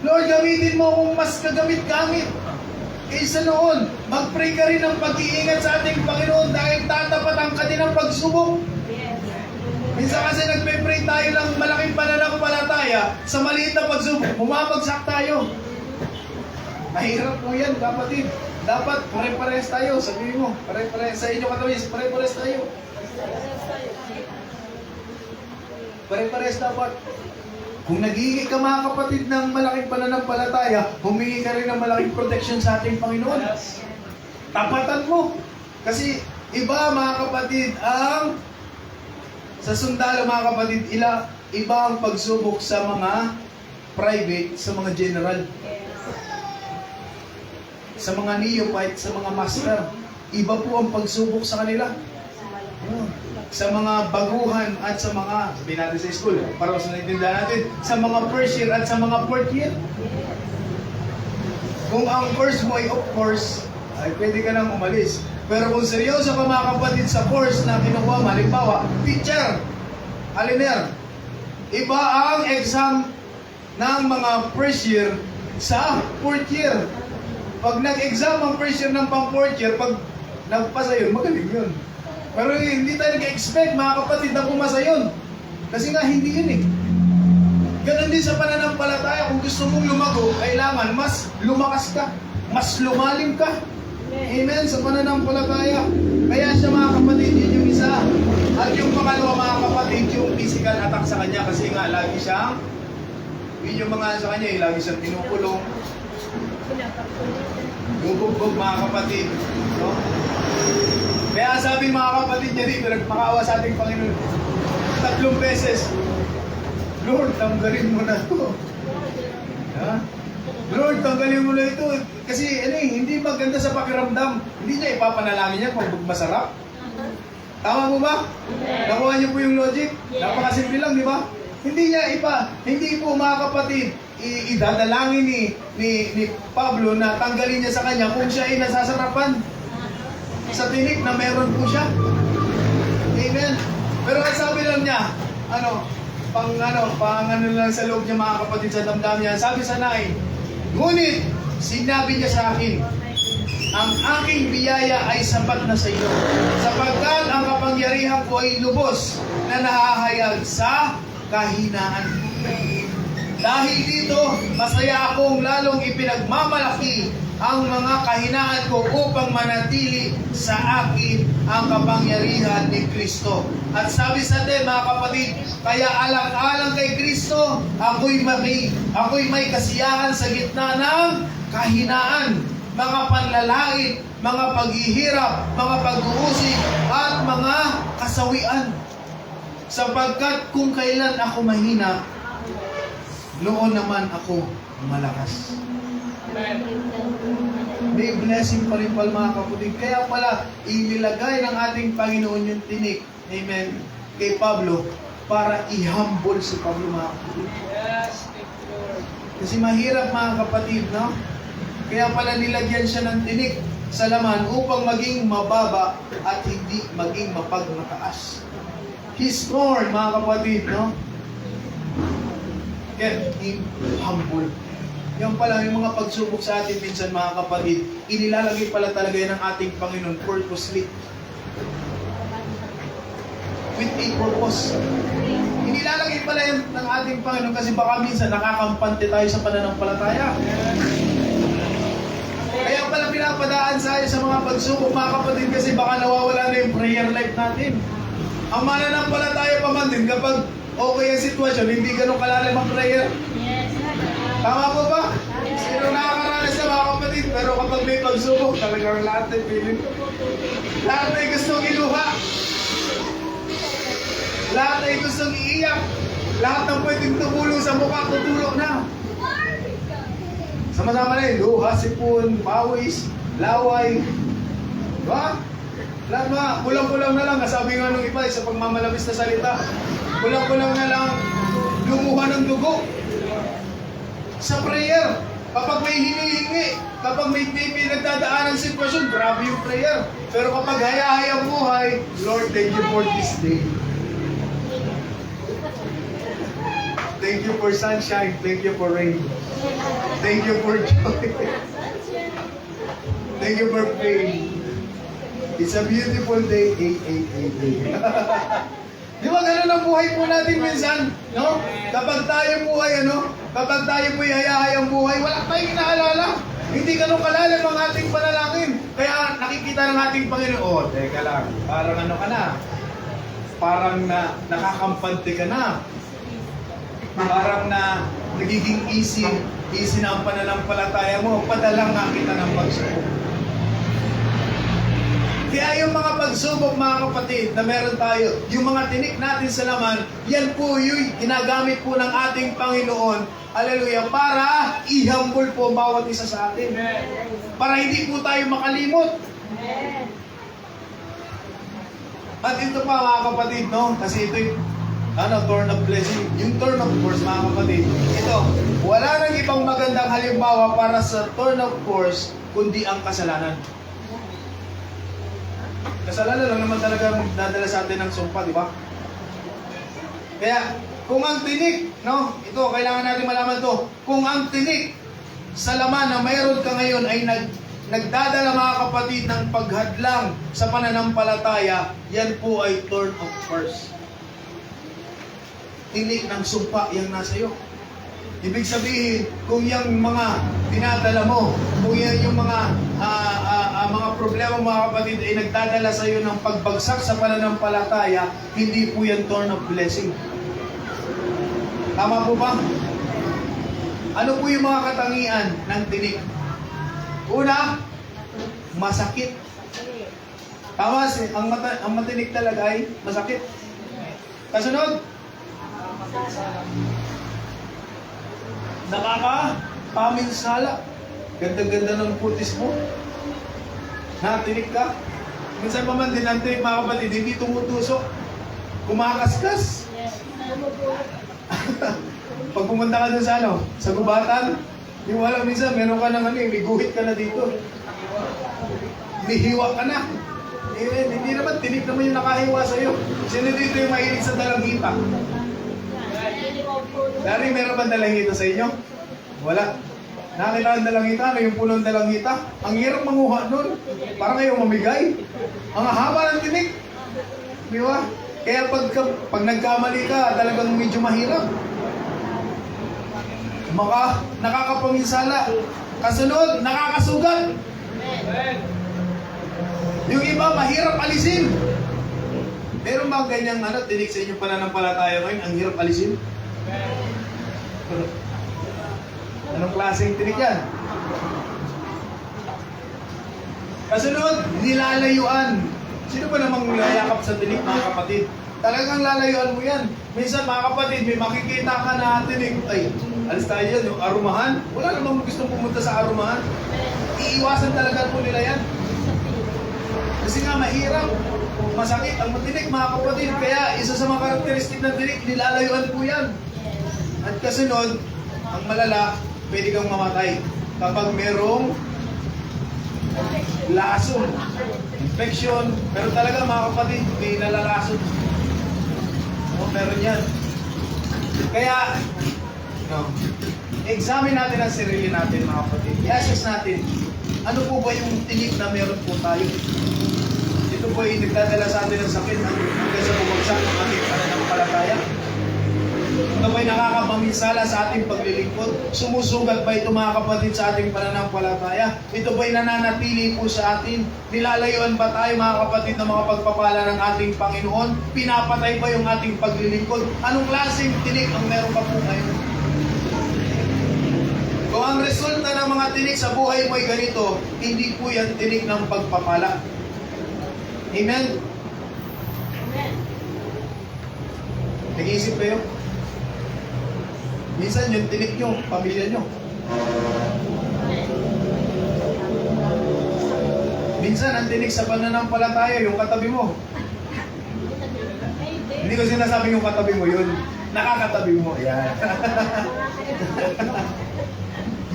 Speaker 1: Lord, gamitin mo kung mas kagamit-gamit. Kaysa noon, mag-pray ka rin ng pag-iingat sa ating Panginoon dahil tatapatan ka din ng pagsubok. Minsan kasi nagpe-pray tayo ng malaking pananampalataya sa maliit na pagsubok, bumabagsak tayo. Mahirap po yan, kapatid. Dapat pare-pares tayo. Sabihin mo, pare-pares. Sa inyo katawis, pare-pares tayo. Pare-pares dapat. Kung naghihingi ka mga kapatid ng malaking pananampalataya, humingi ka rin ng malaking protection sa ating Panginoon. Tapatan mo. Kasi iba mga kapatid ang sa sundalo mga kapatid, iba ang pagsubok sa mga private, sa mga general. Sa mga neophyte, sa mga master. Iba po ang pagsubok sa kanila. Sa mga baguhan at sa mga, sabihin natin sa school, para mas naintindihan natin, sa mga first year at sa mga fourth year. Kung ang course mo ay of course, ay pwede ka nang umalis. Pero kung seryoso ka mga kapatid sa course na kinukuha, halimbawa, teacher, aliner, iba ang exam ng mga first year sa fourth year. Pag nag-exam ang first year ng pang fourth year, pag nagpasa yun, magaling yun. Pero hindi tayo nag-expect mga kapatid na pumasa yun. Kasi nga hindi yun eh. Ganon din sa pananampalataya. Kung gusto mong lumago, kailangan mas lumakas ka. Mas lumalim ka. Amen. Sa pananampalataya. Kaya siya mga kapatid, yun yung isa. At yung pangalawa mga kapatid, yung physical attack sa kanya. Kasi nga lagi siyang, yun yung mga sa kanya, lagi siyang pinukulong. Bubugbog mga kapatid. No? Kaya sabi mga kapatid niya dito, nagpakawa sa ating Panginoon 3 beses, Lord, tanggalin mo na ito. Ha? Lord, tanggalin mo na ito. Kasi hindi maganda sa pakiramdam. Hindi niya ipapanalangin niya pag masarap. Tama po ba? Nakuha niyo po yung logic? Napakasimple lang, di ba? Hindi po mga kapatid, idadalangin ni Pablo na tanggalin niya sa kanya kung siya ay nasasarapan sa tinik na meron po siya. Amen. Pero ang sabi lang niya, pang lang sa loob niya mga kapatid sa damdamin niya, sabi sa 9, ngunit sinabi niya sa akin, ang aking biyaya ay sapat na sa iyo, sapagkat ang kapangyarihan ko ay lubos na nahahayag sa kahinaan. Dahil dito, masaya akong lalong ipinagmamalaki ang mga kahinaan ko upang manatili sa akin ang kapangyarihan ni Kristo. At sabi sa atin mga kapatid, kaya alang-alang kay Kristo, ako'y may kasiyahan sa gitna ng kahinaan, mga panlalait, mga paghihirap, mga pag-uusig, at mga kasawian. Sapagkat kung kailan ako mahina, noon naman ako malakas. May blessing pa rin pala mga kapatid. Kaya pala, inilagay ng ating Panginoon yung tinik, amen, kay Pablo, para i-humble si Pablo mga kapatid. Kasi mahirap mga kapatid, no? Kaya pala nilagyan siya ng tinik sa laman upang maging mababa at hindi maging mapagmataas. He's torn, mga kapatid, no? Get him humble. Yan pala, yung mga pagsubok sa atin minsan, mga kapatid, inilalagay pala talaga yan ng ating Panginoon purposely. With a purpose. Inilalagay pala yan ng ating Panginoon kasi baka minsan nakakampante tayo sa pananampalataya. Kaya pala pinapadaan sa mga pagsubok, mga kapatid, kasi baka nawawala na yung prayer life natin. Ang mananampalataya pa man din kapag okay ang sitwasyon, hindi ganun kalalim ang prayer. Tama po ba? Sino nakakaranas na mga kapatid? Pero kapag may pagsubok, talagang lahat ay piling. Lahat ay gustong iluha. Lahat ay gustong iiyak. Lahat ng pwedeng tumulong sa mukha, tutulong na. Sama-sama na yun, luha, sipon, pawis, laway. Diba? Lahat mga, kulang-kulang na lang. Sabi nga nung iba, sa pagmamalabis na salita, kulang-kulang na lang lumuha ng dugo. Sa prayer, kapag may hinihingi, kapag may pinagdadaan ng sitwasyon, grabe yung prayer. Pero kapag hayahayang buhay, Lord, thank you for this day. Thank you for sunshine. Thank you for rain. Thank you for joy. Thank you for pain. It's a beautiful day. 888. Di ba ganun ang buhay po natin minsan? No? Kapag tayo po ay kapag tayo po ay hayahayang buhay, wala tayong inaalala. Hindi ganun kalalim ang ating panalangin. Kaya nakikita ng ating Panginoon, teka lang, parang ka na. Parang nakakampante ka na. Parang nagiging easy na ang pananampalataya mo. Padalang nga kita ng pagsubok. Kaya yung mga pagsubok, mga kapatid, na meron tayo, yung mga tinik natin sa laman, yan po yung ginagamit po ng ating Panginoon, hallelujah, para i-humble po bawat isa sa atin. Para hindi po tayo makalimot. At ito pa mga kapatid, no? Kasi ito yung turn of blessing. Yung turn of force, mga kapatid, ito, wala nang ibang magandang halimbawa para sa turn of force, kundi ang kasalanan. Kasalanan lang naman talaga magdadala sa atin ng sumpa, di ba? Kaya, kung ang tinik, no? Ito, kailangan natin malaman to. Kung ang tinik sa laman na mayroon ka ngayon ay nagdadala, mga kapatid, ng paghadlang sa pananampalataya, yan po ay turn of force. Tinik ng sumpa, yan nasa iyo. Ibig sabihin, kung yung mga dinadala mo, kung yan yung mga problema, mga kapatid, ay nagdadala sa iyo ng pagbagsak sa pananampalataya, hindi po yan turn of blessing. Tama po ba? Ano po yung mga katangian ng tinik? Una, masakit. Tama, ang matinik talaga ay masakit. Kasunod, nakakapaminsala. Ganda-ganda ng putis mo. Natinig ka. Minsan pa man din ang tinik, mga kapatid, hindi tumutusok. Kumakaskas. Pag pumunta ka dun sa sa gubatan, di mo alam minsan, meron ka ng may guhit ka na dito. May hiwa ka na. Hindi naman, tinik naman yung nakahiwa sa'yo. Sino dito yung mahilig sa dalanghita? Dari, meron ba dalanghita sa inyo? Wala. Nakita ang dalanghita, ano yung punong dalanghita? Ang hirap manguha nun. Parang kayo mamigay. Ang haba ng tinik. Di ba? Kaya pag nagkamali ka, talagang medyo mahirap. Nakakapanginsala. Kasunod, nakakasugat. Yung iba, mahirap alisin. Meron ba ganyang tinik sa inyong pananampalataya ngayon? Ang hirap alisin? Anong klaseng tinik yan? Kasunod, nilalayuan. Sino ba namang layakap sa tinik, mga kapatid? Talagang lalayuan mo yan. Minsan, mga kapatid, may makikita ka na tinik. Ay, alis tayo yan, yung arumahan. Wala namang gustong pumunta sa arumahan. Iiwasan talaga po nila yan. Kasi nga, mahirap. Masakit ang matinik, mga kapatid. Kaya, isa sa mga karakteristik ng tinik, nilalayuan po yan. At kasunod, ang malala, pwede kang mamatay kapag merong lason, infection, pero talaga mga kapatid, may nalalason. Meron yan. Kaya, examine natin ang sarili natin, mga kapatid. I-assess natin, ano po ba yung tinik na meron po tayo? Ito po ay nagdadala sa atin ng sakit hanggang sa bumagsak ng ating pananampalataya. Ito ba'y nakakapaminsala sa ating paglilingkod? Sumusugat ba ito, mga kapatid, sa ating pananampalataya? Ito ba'y nananatili po sa atin? Nilalayuan ba tayo, mga kapatid, ng mga pagpapala ng ating Panginoon? Pinapatay ba yung ating paglilingkod? Anong klaseng tinik ang meron ka po ngayon? Kung ang resulta ng mga tinik sa buhay mo ay ganito, hindi po yan tinik ng pagpapala. Amen?
Speaker 2: Amen.
Speaker 1: Nag-iisip kayo? Minsan yung tinik nyo, pamilya nyo. Minsan ang tinik sa pananampalataya, yung katabi mo. Hindi ko sinasabing yung katabi mo yun. Nakakatabi mo. Yan.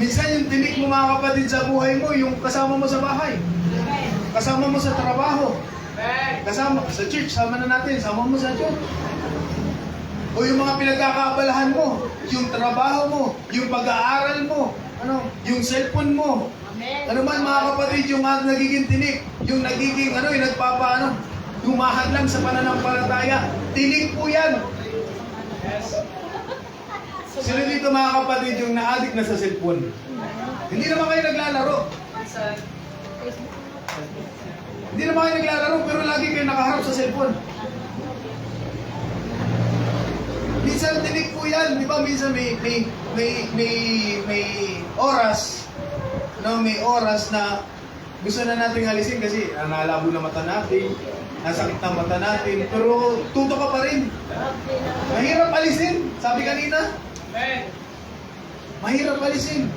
Speaker 1: Minsan yung tinik mo, mga kapatid, sa buhay mo, yung kasama mo sa bahay. Kasama mo sa trabaho. Kasama sa church, sama na natin, sama mo sa church. O yung mga pinagkakaabalahan mo, yung trabaho mo, yung pag-aaral mo, yung cellphone mo. Ano man, mga kapatid, yung nagiging tinik, yung nagiging yung humahad lang sa pananampalataya. Tinik po yan. Sino dito, mga kapatid, yung na-addict na sa cellphone? Hindi naman kayo naglalaro. Hindi naman kayo naglalaro, pero lagi kayo nakaharap sa cellphone. Minsan tinik po yan, di ba? Minsan may oras, may oras na gusto na natin alisin kasi nalabo na mata natin, nasakit na mata natin, pero tuto ka pa rin. Mahirap alisin, sabi kanina. Mahirap alisin.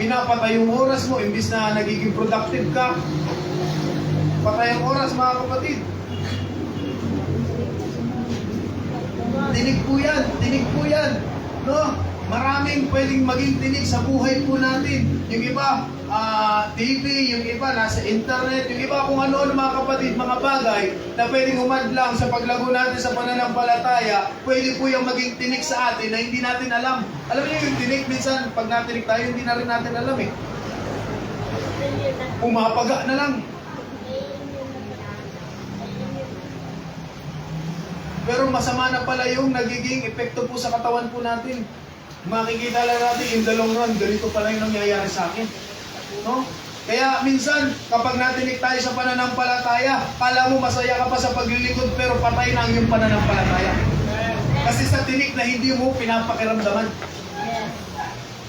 Speaker 1: Pinapatay yung oras mo, imbis na nagiging productive ka. Patay ang oras, mga kapatid. Tinig po yan, no? Maraming pwedeng maging tinig sa buhay po natin. Yung iba, TV, yung iba nasa internet, yung iba kung ano-ano, mga kapatid, mga bagay na pwedeng humadlang sa paglago natin sa pananampalataya, pwede po yung maging tinig sa atin na hindi natin alam. Alam niyo yung tinig, minsan pag natinig tayo, hindi na rin natin alam eh. Pumapaga na lang. Pero masama na pala yung nagiging epekto po sa katawan po natin. Makikita lang natin in the long run, ganito pala yung nangyayari sa akin. No? Kaya minsan, kapag natinig tayo sa pananampalataya, kala mo masaya ka pa sa paglilingkod, pero patay na ang iyong pananampalataya. Kasi sa tinig na hindi mo pinapakiramdaman.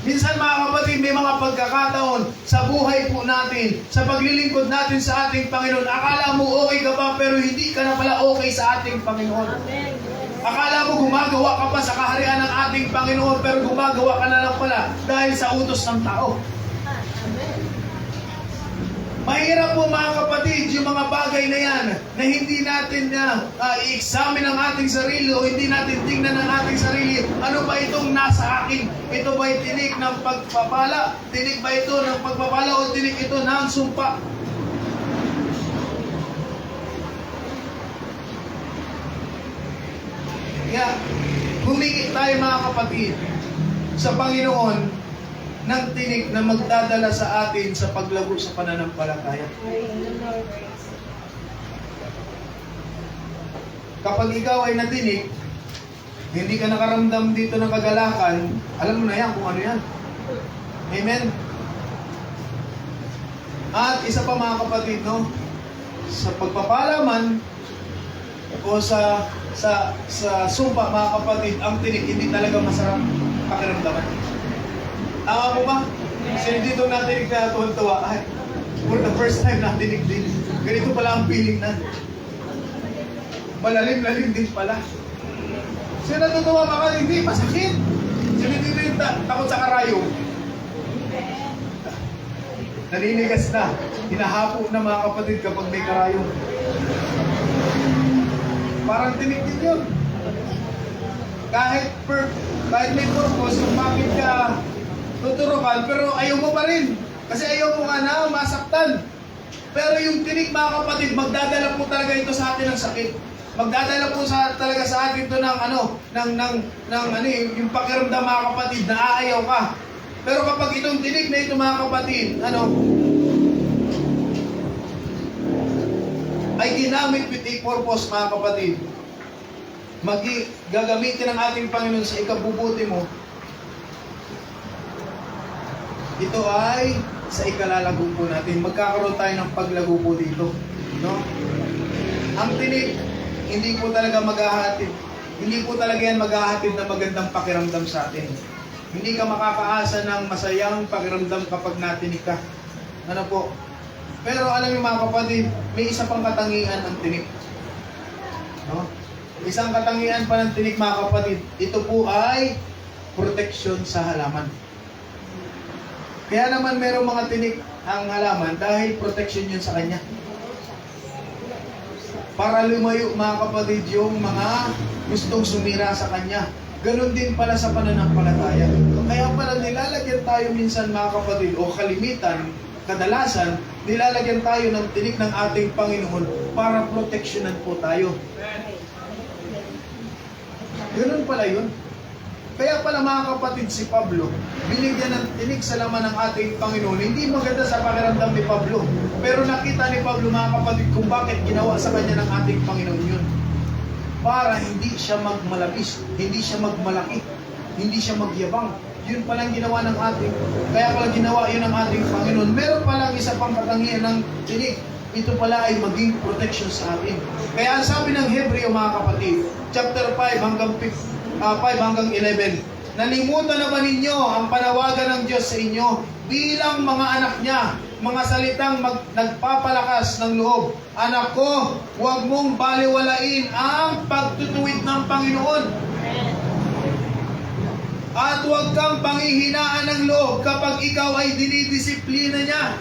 Speaker 1: Minsan, mga kapatid, may mga pagkakataon sa buhay po natin, sa paglilingkod natin sa ating Panginoon. Akala mo okay ka pa, pero hindi ka na pala okay sa ating Panginoon. Akala mo gumagawa ka pa sa kaharian ng ating Panginoon, pero gumagawa ka na lang pala dahil sa utos ng tao. Mahirap po mga kapatid yung mga bagay na yan na hindi natin i-examine ang ating sarili o hindi natin tingnan ang ating sarili. Ano ba itong nasa akin? Ito ba'y tinik ng pagpapala? Tinik ba ito ng pagpapala o tinik ito ng sumpa? Kaya humingi tayo mga kapatid sa Panginoon ng tinik na magdadala sa atin sa paglago sa pananampalataya. Kapag ikaw ay natinik, hindi ka nakaramdam dito ng kagalakan, alam mo na yan kung ano yan. Amen? At isa pa mga kapatid, no? Sa pagpapalaman o sa sumpa mga kapatid, ang tinik hindi talaga masarap pakiramdaman. Tama mo ba? Kasi dito natinig na tuwan-tuwa. Ay, for the first time natinig din. Ganito pala ang feeling na. Malalim-lalim din pala. Kasi natutuwa ka, hindi, masakit. Kasi hindi rin takot sa karayong. Naninigas na. Hinahapo na mga kapatid kapag may karayong. Parang tinig din yun. Kahit may purpose kung bakit ka tuturukan, pero ayaw mo pa rin. Kasi ayaw mo nga na masaktan. Pero yung tinig mga kapatid, magdadala po talaga ito sa atin ng sakit. Magdadala po talaga sa atin ito ng yung pakiramdam mga kapatid na aayaw ka. Pero kapag itong tinig na ito mga kapatid, ay ginamit with a purpose mga kapatid, gagamitin ng ating Panginoon sa ikabubuti mo, ito ay sa ikalalago po natin. Magkakaroon tayo ng paglago po dito. No? Ang tinig, hindi po talaga maghahatid. Hindi po talaga yan maghahatid na magandang pakiramdam sa atin. Hindi ka makakaasa ng masayang pakiramdam kapag natinig ka. Ano po? Pero alam niyo mga kapatid, may isa pang katangian ng tinig. No? Isang katangian pa ng tinig mga kapatid, ito po ay protection sa halaman. Kaya naman merong mga tinik ang halaman dahil protection yun sa kanya. Para lumayo mga kapatid yung mga gustong sumira sa kanya. Ganon din pala sa pananampalataya. Kaya pala nilalagyan tayo minsan mga kapatid o kalimitan, kadalasan, nilalagyan tayo ng tinik ng ating Panginoon para proteksyonan po tayo. Ganon pala yun. Kaya pala mga kapatid, si Pablo, binigyan ng tinig sa laman ng ating Panginoon. Hindi maganda sa pakiramdam ni Pablo. Pero nakita ni Pablo mga kapatid kung bakit ginawa sa kanya ng ating Panginoon yun. Para hindi siya magmalabis, hindi siya magmalaki, hindi siya magyabang. Yun palang ginawa ng ating, kaya pala ginawa yun ng ating Panginoon. Meron palang isa pang katangian ng tinig. Ito pala ay maging protection sa atin. Kaya ang sabi ng Hebreo mga kapatid, chapter 5 hanggang 11, nalimutan na ba ninyo ang panawagan ng Diyos sa inyo bilang mga anak niya, mga salitang nagpapalakas ng loob? Anak ko, huwag mong baliwalain ang pagtutuwid ng Panginoon. At huwag kang panghihinaan ng loob kapag ikaw ay dinidisiplina niya.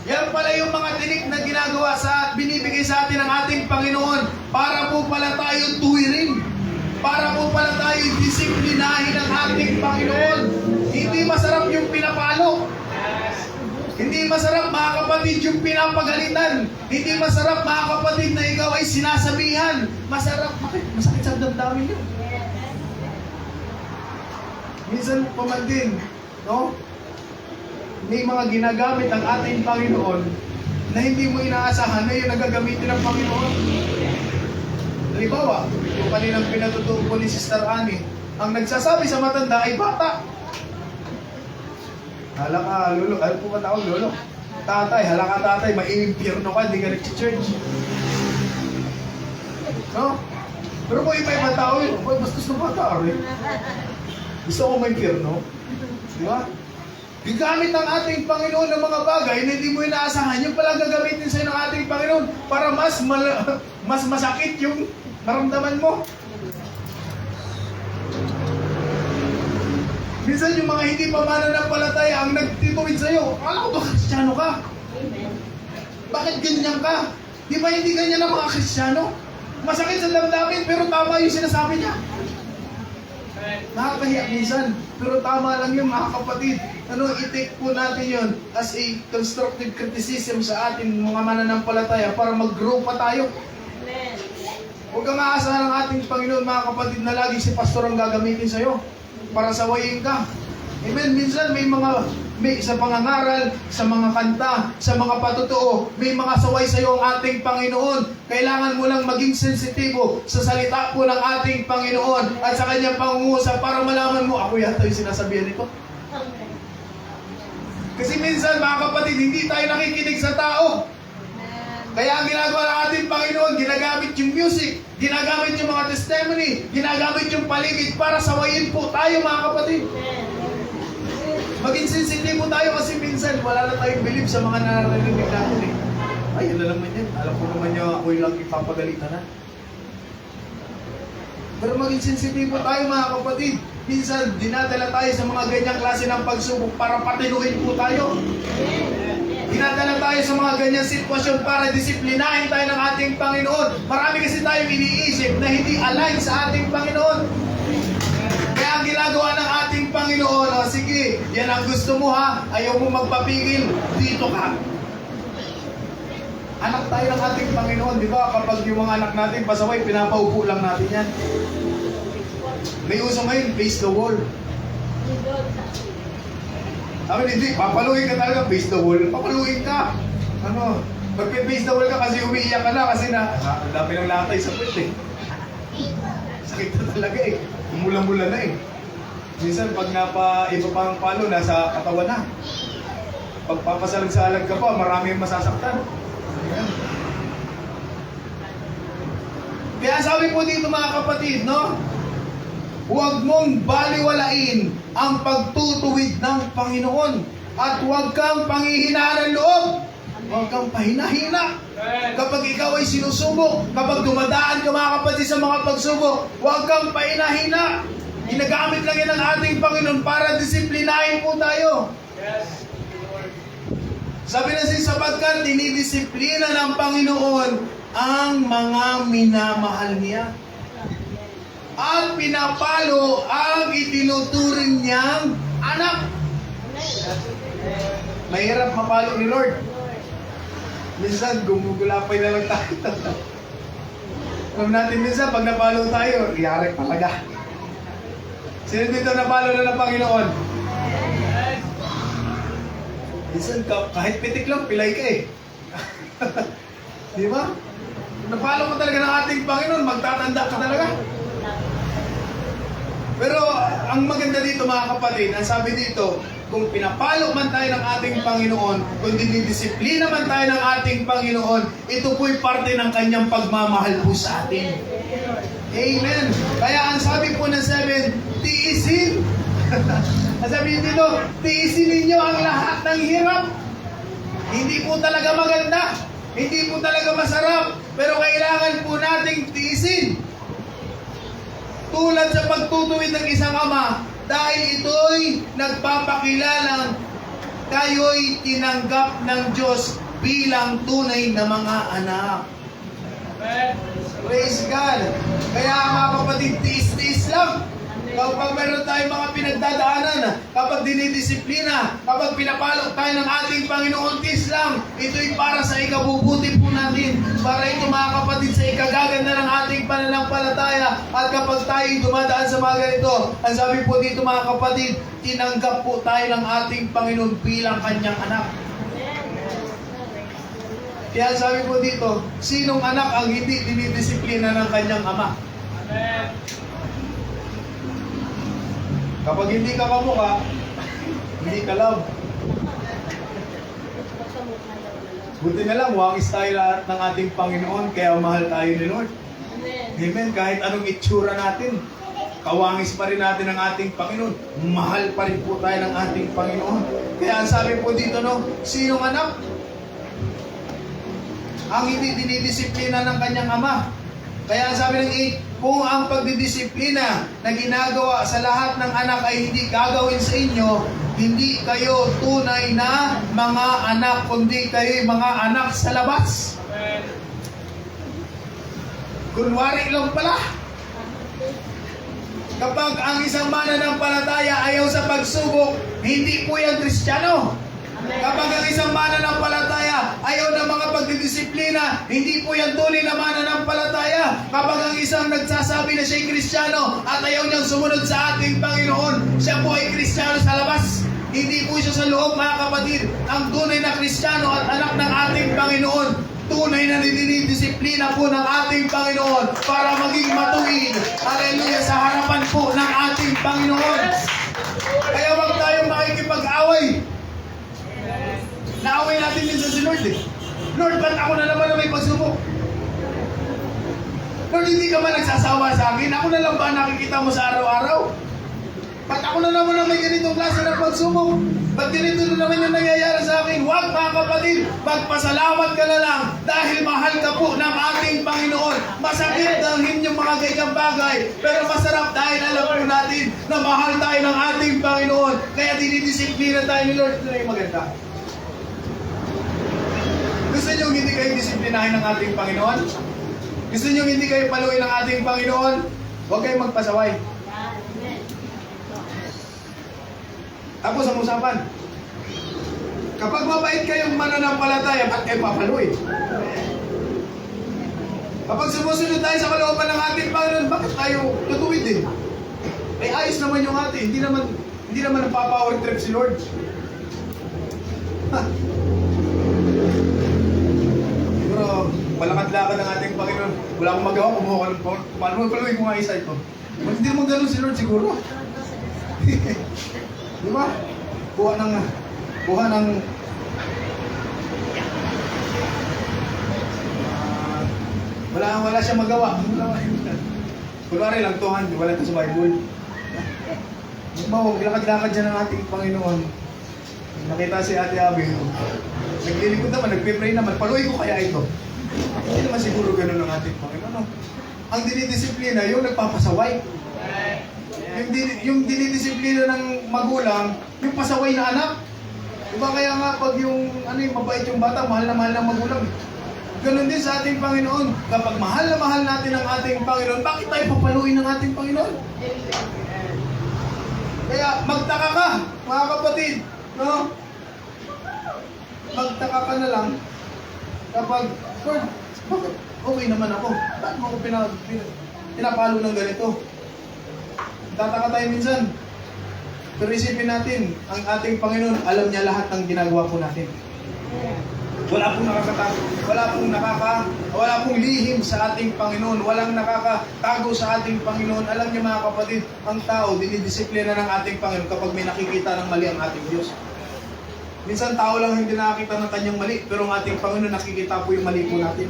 Speaker 1: Yan pala yung mga tinik na ginagawa binibigay sa atin ng ating Panginoon para po pala tayo tuwirin. Para po pala tayo disiplinahin ng ating Panginoon. Hindi masarap yung pinapalo. Hindi masarap mga kapatid yung pinapagalitan. Hindi masarap mga kapatid na ikaw ay sinasabihan. Masarap, masakit sa damdamin yun. Minsan pa man din, no? May mga ginagamit ang ating Panginoon na hindi mo inaasahan na yung nagagamitin ng Panginoon. Halimbawa, yung kaninang pinatutuo ko ni Sister Annie, ang nagsasabi sa matanda ay bata. Hala ka, lolo. Ano po ba tawag, lolo? Tatay, hala ka tatay, maiimpyerno ka, hindi ka nag-church. No? Pero kung iba-iba tao yun, bastos na bata rin. Gusto ko maimpyerno. Di ba? Gigamit ng ating Panginoon ng mga bagay na hindi mo inaasahan, yung pala gagamitin sa'yo ng ating Panginoon para mas masakit yung naramdaman mo. Minsan yung mga hindi pa mananampalataya ang nagtituwid sa'yo, akala ko to, Kristiyano ka. Bakit ganyan ka? Di ba hindi ganyan ang mga Kristiyano? Masakit sa damdamin pero tama yung sinasabi niya. Nakakahiya minsan, pero tama lang yun mga kapatid. I-take po natin yun as a constructive criticism sa ating mga mananampalataya para mag-grow pa tayo.
Speaker 2: Amen.
Speaker 1: Huwag kang aasahan ng ating Panginoon mga kapatid na lagi si pastor ang gagamitin sa'yo para sawayin ka. Amen. Minsan may sa pangangaral, sa mga kanta, sa mga patotoo, may mga saway sa iyo ang ating Panginoon. Kailangan mo lang maging sensitibo sa salita po ng ating Panginoon at sa kanyang pangungusap para malaman mo, ako yata yung sinasabihan nito.
Speaker 2: Amen.
Speaker 1: Kasi minsan mga kapatid, hindi tayo nakikinig sa tao. Kaya ang ginagawa ng ating Panginoon, ginagamit yung music, ginagamit yung mga testimony, ginagamit yung paligid para sawayin po tayo mga kapatid. Maging sensitibo tayo kasi minsan wala na tayong believe sa mga naririnig natin eh. Ay, yun na naman yan. Alam ko naman niya ako yung lang ipapagalitan na. Pero maging sensitibo tayo mga kapatid. Minsan, dinadala tayo sa mga ganyang klase ng pagsubok para patinuin po tayo. Dinadala tayo sa mga ganyang sitwasyon para disiplinahin tayo ng ating Panginoon. Marami kasi tayong iniisip na hindi align sa ating Panginoon. Kaya ang ginagawa ng ating Panginoon, sige, yan ang gusto mo ha, ayaw mo magpapigil, dito ka. Anak tayo ng ating Panginoon, di ba? Kapag yung mga anak natin pasaway, pinapaupo lang natin yan. May uso ngayon, face the wall. Sabi, hindi, papaluin ka talaga, face the wall. Papaluin ka. Magpe-face the wall ka kasi umiiyak ka na kasi ang dami ng latay sa puwet eh. Sakit na talaga eh. Mula-mula na eh. Minsan pag iba pang palo, nasa katawan na. Pag papasalag-salag ka pa, marami yung masasaktan. Ayan. Kaya sabi po dito mga kapatid, no? Huwag mong baliwalain ang pagtutuwid ng Panginoon at huwag kang panghihinaan ng loob. Huwag kang pahinahina. Kapag ikaw ay sinusubok, kapag dumadaan ka mga kapatid sa mga pagsubok, huwag kang pahinahina. Ginagamit lang yan ng ating Panginoon para disiplinahin po tayo. Sabi na siya, sapagkat dinidisiplina ng Panginoon ang mga minamahal niya. At pinapalo ang itinuturing niyang anak. Mahirap mapalo ni Lord. Minsan, gumugulapay na lang tayo. Alam natin minsan, pag napalo tayo, iyarik talaga. Sino dito napalo na ng Panginoon? Minsan, kahit pitik lang, pilay ka eh. Di ba? Napalo mo talaga ng ating Panginoon, magtatanda ka talaga. Pero, ang maganda dito mga kapatid, ang sabi dito, kung pinapalo man tayo ng ating Panginoon, kung dinidisiplina man tayo ng ating Panginoon, ito po'y parte ng kanyang pagmamahal po sa atin. Amen. Kaya ang sabi po ng 7, tiisin. Ang sabi dito, tiisin ninyo ang lahat ng hirap. Hindi po talaga maganda. Hindi po talaga masarap. Pero kailangan po nating tiisin. Tulad sa pagtutuwid ng isang ama, dahil ito'y nagpapakilalang kayo'y tinanggap ng Diyos bilang tunay na mga anak. Praise God! Kaya mga kapatid, tiis-tiis lang. Kapag meron tayong mga pinagdadaanan, kapag dinidisiplina, kapag pinapalo tayo ng ating Panginoon, tiis lang. Ito'y para sa ikabubuti po natin. Para ito mga kapatid sa ikagaganda ng ating pananampalataya. At kapag tayo dumadaan sa mga ganito, ang sabi po dito mga kapatid, tinanggap po tayo ng ating Panginoon bilang kanyang anak. Kaya sabi po dito, sinong anak ang hindi dinidisiplina ng kanyang ama? Amen. Kapag hindi ka kamukha, hindi ka love. Buti na lang, wangis tayo lahat ng ating Panginoon, kaya mahal tayo ni Lord. Amen. Kahit anong itsura natin, kawangis pa rin natin ang ating Panginoon. Mahal pa rin po tayo ng ating Panginoon. Kaya ang sabi po dito, no, sinong anak ang hindi dinidisiplina ng kanyang ama? Kaya ang sabi ng Kung ang pagdidisiplina na ginagawa sa lahat ng anak ay hindi gagawin sa inyo, hindi kayo tunay na mga anak, kundi kayo mga anak sa labas. Kunwari lang pala. Kapag ang isang mananampalataya ayaw sa pagsubok, hindi po yan Kristiyano. Kapag ang isang mananampalataya ayaw ng mga pagdidisiplina, hindi po yan tunay na mananampalataya. Kapag ang isang nagsasabi na siya'y Kristiyano at ayaw niyang sumunod sa ating Panginoon, siya po ay Kristiyano sa labas. Hindi po siya sa loob, mga kapatid. Ang tunay na Kristiyano at anak ng ating Panginoon, tunay na dinidisiplina po ng ating Panginoon para maging matuwid. Hallelujah, sa harapan po ng ating Panginoon. Kaya wag tayong makikipag-away. Naaway natin din sa si Lord eh. Lord, ba't ako na naman na may pagsubok? Lord, hindi ka ba nagsasawa sa akin? Ako na lang ba nakikita mo sa araw-araw? Ba't ako na naman na may ganitong klase ng pagsubok? Ba't ganito na naman yung nangyayari sa akin? Huwag, mga kapatid, magpasalamat ka na lang dahil mahal ka po ng ating Panginoon. Masakit dalhin yung mga ganyang bagay, pero masarap dahil alam po natin na mahal tayo ng ating Panginoon. Kaya dinidisiplina tayo ni Lord. Ito na yung maganda. Gusto nyo hindi kayo disiplinahin ng ating Panginoon? Gusto nyo hindi kayo paluin ng ating Panginoon? Huwag kayong magpasaway. Tapos ang usapan. Kapag mabait kayong mananampalataya, ba't kayo papaluin? Kapag sumusunod tayo sa kalooban ng ating Panginoon, bakit tayo tutuwid din? Ay ayos naman yung ating. Hindi naman napapower trip si Lord. Siguro, malakad-lakad ng ating Panginoon. Wala akong magawa, kumuha ka ng power. Paluin ko nga isa ito. Hindi naman ganun si Lord siguro. Di ba? Kuha ng wala siya magawa. Kunwari lang tuhan, wala ito sa Bible. Di ba, lakad-lakad dyan ng ating Panginoon. Nakita si Ate Abby, naglilikod naman, nagpe-pray naman, paluin ko kaya ito. Hindi naman siguro ganun ang ating Panginoon. Ang dinidisiplina, yung nagpapasaway. Yung dinidisiplina ng magulang, yung pasaway na anak. Diba kaya nga pag yung mabait yung bata, mahal na mahal ng magulang. Ganun din sa ating Panginoon. Kapag mahal na mahal natin ang ating Panginoon, bakit tayo papaluin ng ating Panginoon? Kaya magtaka ka, mga kapatid, no? Magtaka ka na lang kapag, Lord, bakit okay naman ako? Bakit mo ako pinapalo ng ganito? Tataka tayo minsan. Pero isipin natin, ang ating Panginoon, alam niya lahat ng ginagawa po natin. Wala pong lihim sa ating Panginoon. Walang nakakatago sa ating Panginoon. Alam niyo mga kapatid, ang tao, dinidisiplina ng ating Panginoon kapag may nakikita ng mali ang ating Diyos. Minsan tao lang hindi nakakita ng kanyang mali, pero ang ating Panginoon nakikita po yung mali po natin.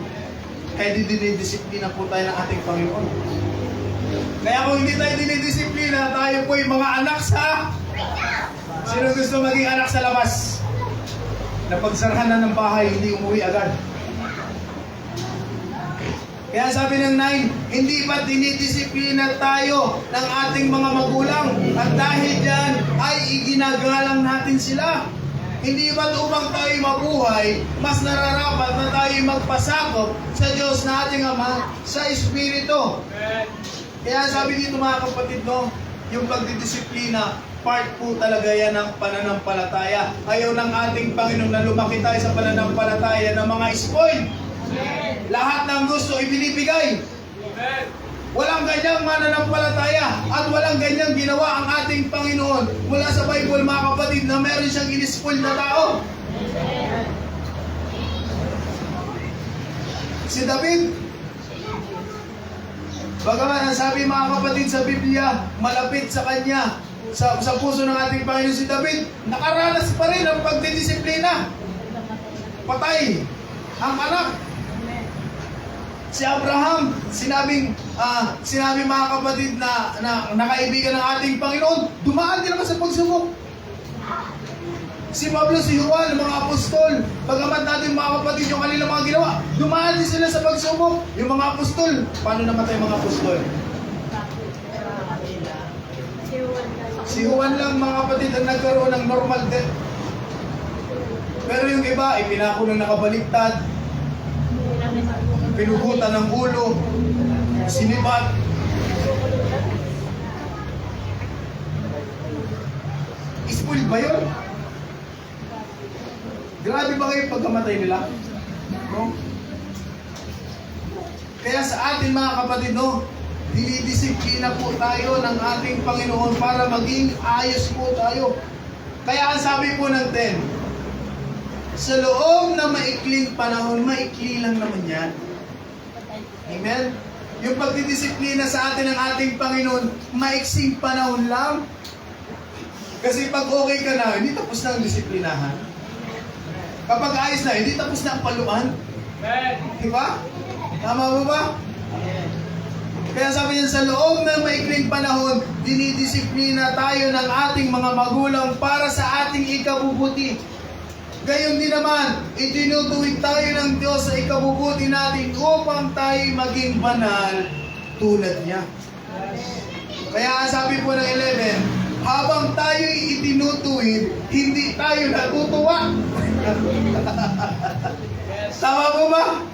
Speaker 1: Kaya dinidisiplina po tayo ng ating Panginoon. Kaya kung hindi tayo dinidisiplina, tayo po yung mga anak sa... Sino gusto maging anak sa labas? Na pagsarahan na ng bahay, hindi umuwi agad. Kaya sabi ng 9, hindi ba dinidisiplina tayo ng ating mga magulang? At dahil dyan, ay iginagalang natin sila. Hindi ba't upang tayo mabuhay, mas nararapat na tayo magpasakop sa Diyos na ating Ama, sa Espiritu. Kaya sabi dito mga kapatid, no, yung pagdidisiplina, part po talaga yan ng pananampalataya. Ayaw ng ating Panginoon na lumaki tayo sa pananampalataya ng mga spoil. Lahat ng gusto ibinibigay. Walang ganyang mananampalataya at walang ganyang ginawa ang ating Panginoon. Mula sa Bible mga kapatid na meron siyang in-spoil na tao. Si David, bagaman ang sabi mga kapatid sa Biblia, malapit sa kanya, sa puso ng ating Panginoon si David, nakaranas pa rin ang pagdidisiplina. Patay ang anak. Si Abraham, sinabi mga kapatid na nakaibigan ng ating Panginoon, dumaan din naman sa pagsubok. Si Pablo, si Juan, mga apostol, bagamat natin mga kapatid yung kanilang mga ginawa, dumaan din sila sa pagsubok. Yung mga apostol, paano namatay mga apostol? Si Juan lang mga kapatid ang nagkaroon ng normal death. Pero yung iba, ipinako ng nakabaliktad, pinugutan ng ulo, sinibat. Spoiled ba yun? Grabe ba kayo pagkamatay nila? No? Kaya sa atin mga kapatid, no, dinidisiplina po tayo ng ating Panginoon para maging ayos po tayo. Kaya ang sabi po ng 10, sa loob na maikling panahon, maikli lang naman yan. Amen? Yung pagdidisiplina sa atin ng ating Panginoon, maiksing panahon lang. Kasi pag okay ka na, hindi tapos na ang disiplinahan. Kapag ayos na, hindi tapos na ang paluan. Diba? Tama mo ba? Kaya sabi niya, sa loob ng maikling panahon, dinidisiplina tayo ng ating mga magulang para sa ating ikabubuti. Gayon din naman, itinutuwid tayo ng Diyos sa ikabubuti natin upang tayo maging banal tulad niya. Kaya sabi po ng 11, habang tayo'y itinutuwid, hindi tayo natutuwa. Tama po ba?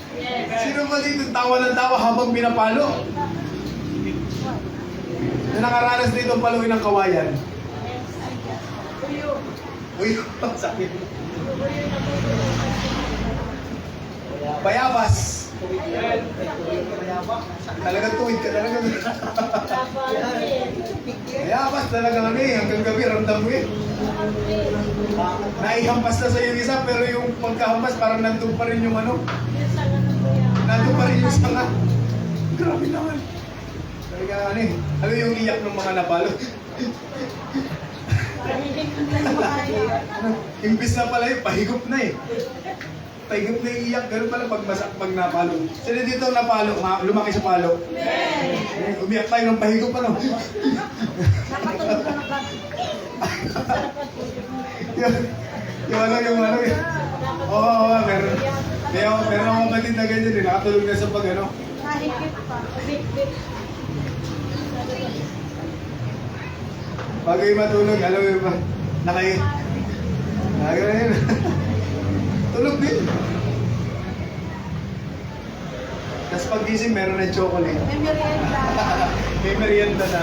Speaker 1: Sino ba dito tawa ng tawa habang pinapalo? Na nakaranas dito ang paluin ng kawayan. Uy, sakit. Bayabas. Talagang tuwid ka talaga. Bayabas talaga kami. Hanggang gabi, ramdam mo eh. Naihampas na sa yung isa, pero yung pagkahampas, parang nandun pa rin yung ano. Nandun pa rin yung sanga. Grabe naman. Talaga ano eh. Ano yung iyak ng mga napalo? Imbis na pala yun, pahigop na eh. Pahigop na yung iyak, gano'n pala pag napalo. Sino dito napalo, lumaki sa palo? Umiyak tayo ng pahigop ano? yung ano. Oo, meron. Meron akong kapatid na ganyan din, nakatulog na sa pag ano. Pag kayo matulog, alam mo ba? Nakagano'n. Tulog din. Tapos pag-gising, meron ng chocolate.
Speaker 2: May merienda.
Speaker 1: May merienda na.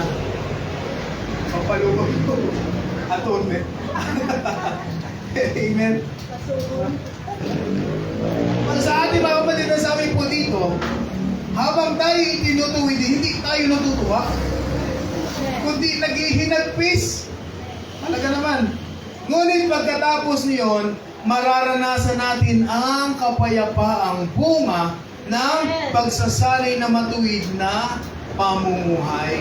Speaker 1: Papalubog ko. Aton eh. Amen. Sa ating mga kapatid na sabi po dito, habang tayo itinutuwid, hindi tayo natutuwa, kundi naghihinagpis. Talaga naman. Ngunit pagkatapos niyon, mararanasan natin ang kapayapaang bunga ng pagsasanay na matuwid na pamumuhay.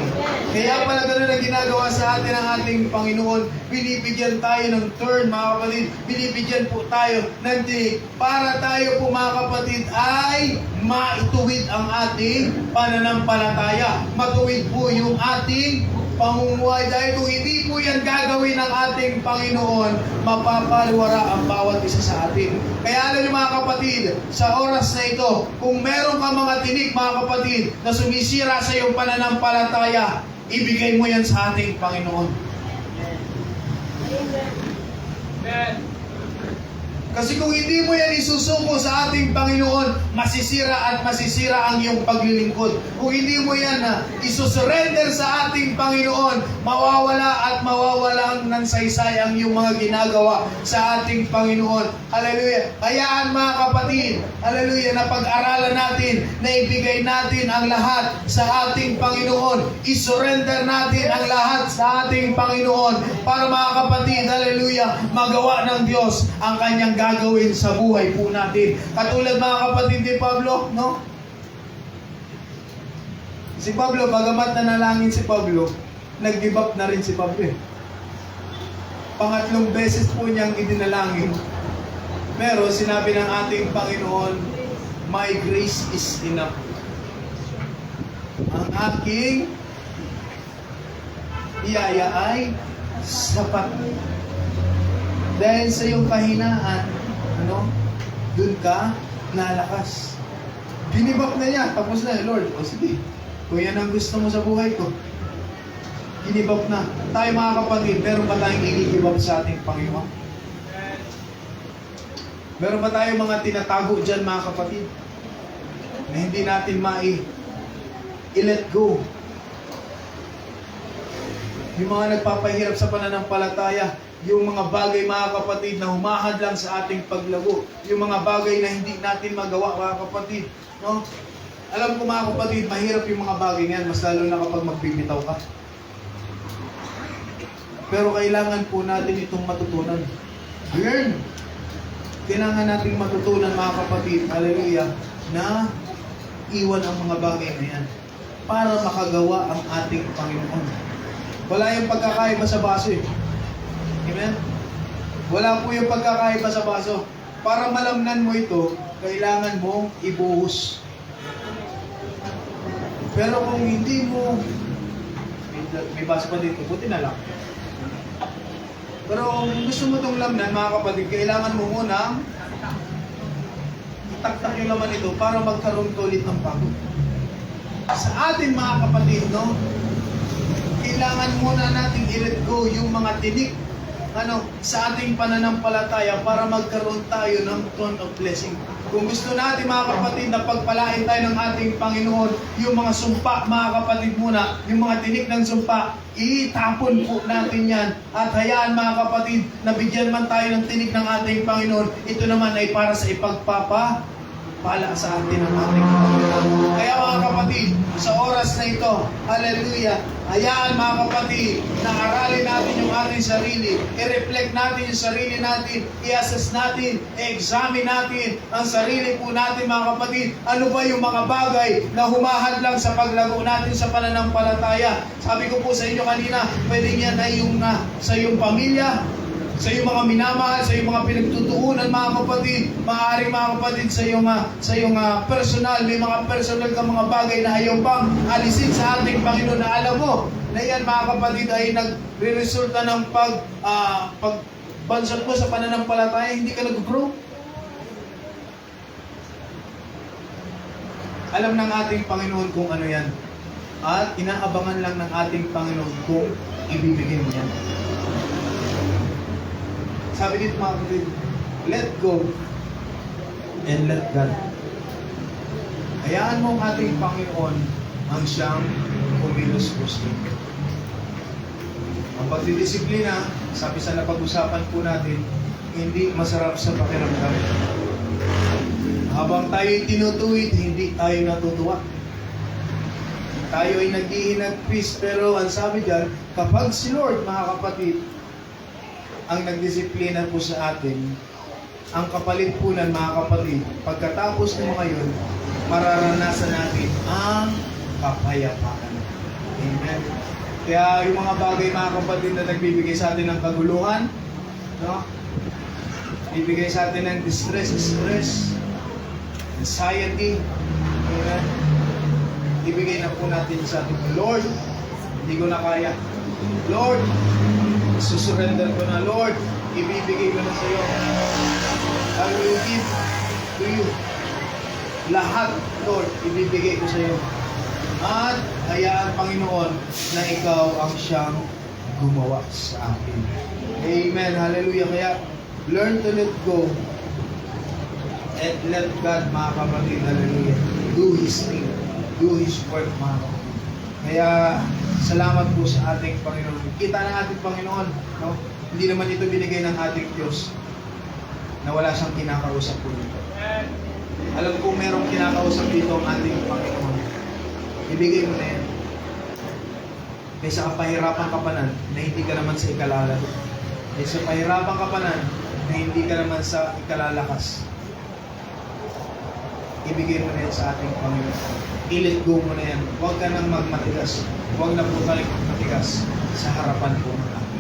Speaker 1: Kaya pala ganun ang ginagawa sa atin ng ating Panginoon. Binibigyan tayo ng turn, mga kapatid. Binibigyan po tayo ng dinig para tayo po, mga kapatid, ay maituwid ang ating pananampalataya. Matuwid po yung ating pamumuhay. Dahil kung hindi po yan gagawin ng ating Panginoon, mapapalwara ang bawat isa sa atin. Kaya alam niyo mga kapatid, sa oras na ito, kung meron ka mga tinig mga kapatid na sumisira sa iyong pananampalataya, ibigay mo yan sa ating Panginoon. Amen. Kasi kung hindi mo yan isusuko sa ating Panginoon, masisira at masisira ang iyong paglilingkod. Kung hindi mo yan isusurrender sa ating Panginoon, mawawala at mawawalang ng saysay ang iyong mga ginagawa sa ating Panginoon. Hallelujah. Hayaan mga kapatid, hallelujah, na pag-aralan natin, na ibigay natin ang lahat sa ating Panginoon. Isurrender natin ang lahat sa ating Panginoon para mga kapatid, hallelujah, magawa ng Diyos ang kanyang gagawin sa buhay po natin. Katulad mga kapatid ni Pablo, no? Si Pablo, bagamat nanalangin si Pablo, nag-give up na rin si Pablo eh. Pangatlong beses po niyang idinalangin. Pero sinabi ng ating Panginoon, my grace is enough. Ang aking biyaya ay sapat. Dahil sa iyong kahinaan, dun ka lalakas. Ginibak na niya, tapos na, Lord, o sige, kung yan ang gusto mo sa buhay ko, ginibak na. Tayo mga kapatid, meron ba tayong i-give up sa ating Panginoon? Meron ba tayong mga tinatago dyan mga kapatid, na hindi natin i-let go? Yung mga nagpapahirap sa pananampalataya, yung mga bagay mga kapatid na humahadlang sa ating paglago, yung mga bagay na hindi natin magawa mga kapatid, no? Alam ko mga kapatid, mahirap yung mga bagay niyan, mas lalo na kapag magbibitaw ka. Pero kailangan po natin itong matutunan. Learn! Kailangan nating matutunan mga kapatid, hallelujah, na iwan ang mga bagay na yan para makagawa ang ating Panginoon. Wala yung pagkakaiba sa baso eh. Amen? Wala po yung pagkakaiba sa baso. Para malamnan mo ito, kailangan mong ibuhos. Pero kung hindi mo, may baso pa dito, buti na lang. Pero kung gusto mo itong lamnan, mga kapatid, kailangan mo munang itaktak yung laman ito para magkaroon ka ulit ng bago. Sa atin mga kapatid, no? Kailangan muna nating i-let go yung mga tinik sa ating pananampalataya para magkaroon tayo ng throne of blessing. Kung gusto natin mga kapatid na pagpalain tayo ng ating Panginoon, yung mga sumpa mga kapatid muna, yung mga tinik ng sumpa, itapon po natin yan. At hayaan mga kapatid na bigyan man tayo ng tinik ng ating Panginoon, ito naman ay para sa ipagpapala sa atin ng ating Panginoon. Kaya mga kapatid, sa oras na ito, hallelujah, hayaan mga kapatid na aralin natin yung ating sarili, i-reflect natin yung sarili natin, i-assess natin, i-examine natin ang sarili po natin mga kapatid. Ano ba yung mga bagay na humahadlang sa paglago natin sa pananampalataya? Sabi ko po sa inyo kanina, pwedeng yan ay yung sa iyong pamilya, sa iyong mga minamahal, sa iyong mga pinagtutuunan mga kapatid, maaaring mga kapatid sa iyong personal, may mga personal ka mga bagay na ayaw pang alisin sa ating Panginoon na alam mo na yan mga kapatid ay nagre-resulta ng pagbansot mo sa pananampalataya, hindi ka nag-grow. Alam ng ating Panginoon kung ano yan at inaabangan lang ng ating Panginoon kung ibibigay mo yan. Sabi dito mga kapatid, let go and let God. Hayaan mo ang ating Panginoon ang siyang kumilos gusto. Ang pagdidisiplina, sabi sa napag-usapan po natin, hindi masarap sa pakiramdam. Habang tayo'y tinutuwid, hindi tayo natutuwa. Tayo ay naghihinagpis, pero ang sabi dyan, kapag si Lord, mga kapatid, ang nagdisiplina po sa atin, ang kapalit po ng mga kapatid, pagkatapos ng mga yun, mararanasan natin ang kapayapaan. Amen. Kaya yung mga bagay mga kapatid na nagbibigay sa atin ng kaguluhan, no? Bibigay sa atin ng distress, stress, anxiety, amen. Ibigay na po natin sa atin, Lord, hindi ko na kaya. Lord, susurrender ko na, Lord, ibibigay ko na sa iyo. I will give to you. Lahat, Lord, ibibigay ko sa iyo. At hayaan, Panginoon, na ikaw ang siyang gumawa sa akin. Amen. Hallelujah. Kaya, learn to let go and let God, mga kapatid, hallelujah, do His thing, do His work, mga kapatid. Kaya, salamat po sa ating Panginoon. Kita ng ating Panginoon, no? Hindi naman ito binigay ng ating Diyos na wala siyang kinakausap po dito. Alam ko merong kinakausap dito ang ating Panginoon. Ibigay mo na yan. Kaysa kapahirapan ka pa na hindi ka naman sa ikalala. Kaysa pahirapan ka pa na hindi ka naman sa ikalalakas. Ibigay mo na yan sa ating Panginoon. I-let go mo na yan. Huwag ka nang magmatigas. Huwag na po tayo magmatigas sa harapan po ng ating.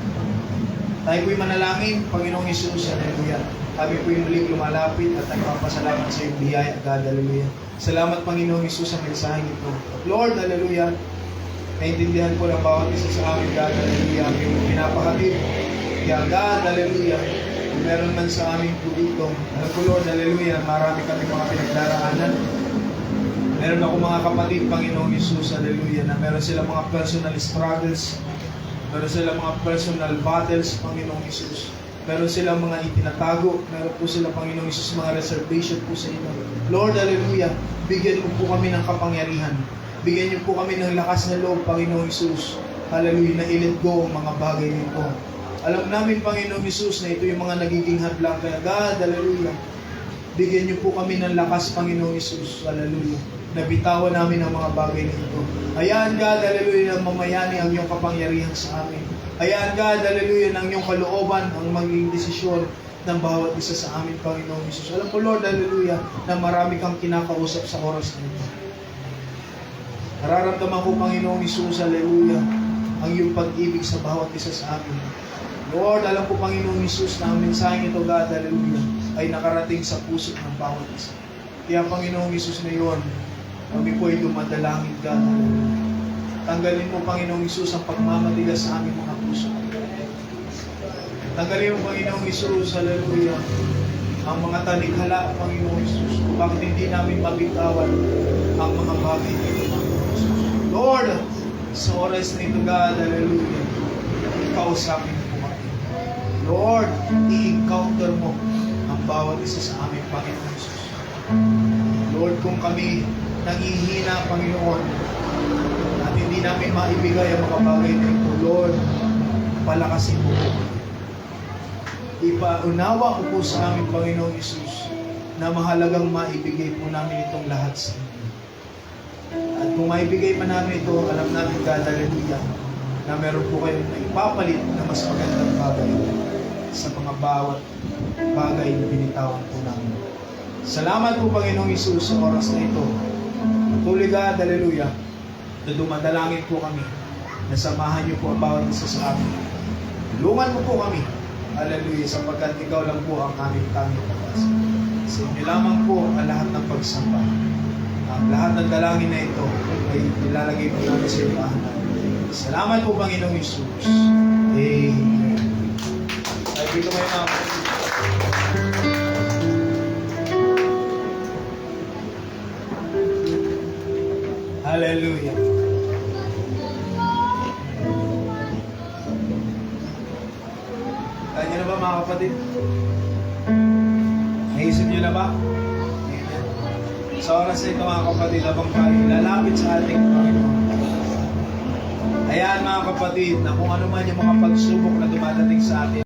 Speaker 1: Tayo po'y manalangin, Panginoong Hesus, hallelujah. Kami po'y muling lumalapit at nagpapasalamat sa iyong biyaya, God, hallelujah. Salamat, Panginoong Hesus, sa mensaheng ito. Lord, hallelujah. Naintindihan po ng bawat isa sa amin, God, hallelujah. Yung pinapahatid. Kaya, God, hallelujah. Kung meron man sa aming po dito, alam ko Lord, hallelujah, marami kami mga pinagdaraanan. Meron ako mga kapatid, Panginoong Jesus, hallelujah, na meron silang mga personal struggles, meron silang mga personal battles, Panginoong Jesus. Meron silang mga itinatago, meron po sila, Panginoong Jesus, mga reservation po sa inyo. Lord, hallelujah, bigyan mo po kami ng kapangyarihan. Bigyan niyo po kami ng lakas na loob, Panginoong Jesus. Hallelujah, na i-let go ang mga bagay nito. Alam namin, Panginoong Jesus, na ito yung mga nagiging hadlang. Kaya God, hallelujah, bigyan niyo po kami ng lakas, Panginoong Jesus. Hallelujah. Nabitawan namin ang mga bagay nito. Hayaan God, hallelujah, na mamayani ang iyong kapangyarihan sa amin. Hayaan God, hallelujah, ng iyong kalooban ang maging desisyon ng bawat isa sa amin, Panginoong Jesus. Alam ko, Lord, hallelujah, na marami kang kinakausap sa oras na ito. Nararamdaman ko, Panginoong Jesus, hallelujah, ang iyong pag-ibig sa bawat isa sa amin. Lord, alam ko, Panginoong Jesus, na ang mensaheng ito, God, hallelujah, ay nakarating sa puso ng bawat isa. Kaya, Panginoong Jesus, na yun, kami po ay dumadalangin, God, hallelujah. Tanggalin mo, Panginoong Jesus, ang pagmamatigas sa aming mga puso. Tanggalin mo, Panginoong Jesus, hallelujah, ang mga talikhala, Panginoong Jesus, kung bakit hindi namin mabitawan ang mga bagay nito, Panginoong Jesus. Lord, sa oras na ito, God, hallelujah, kausapin mo kami. Lord, i-encounter mo ang bawat isa sa aming Panginoong Jesus. Lord, kung kami nangihina, Panginoon, at hindi namin maibigay ang mga bagay na ito, Lord, palakasin mo po. Ipaunawa ko po sa aming Panginoong Jesus na mahalagang maibigay po namin itong lahat sa inyo. At kung maibigay pa namin ito, alam namin, God, hallelujah, na meron po kayong ipapalit na mas magandang bagay sa mga bawat bagay na binitawan po namin. Salamat po, Panginoong Jesus, sa oras na ito. Tuloy, God, hallelujah, na dumadalangin po kami, na samahan niyo po ang bawat isa sa amin. Tulungan mo po kami, hallelujah, sapagkat ikaw lang po ang aming tanging pag-asa. Sa inyo lamang po ang lahat ng pagsamba. Ang lahat ng dalangin na ito ay ilalagay po namin sa ibahan namin. Salamat po, Panginoong Jesus. Amen. Sabi ko may mga hallelujah. Kaya na ba, mga kapatid? Naisip niyo na ba? Amen. Sa oras na ito, mga kapatid, habang tayo lalapit sa ating Panginoon, hayaan, mga kapatid, na kung ano man yung mga pagsubok na dumadating sa atin,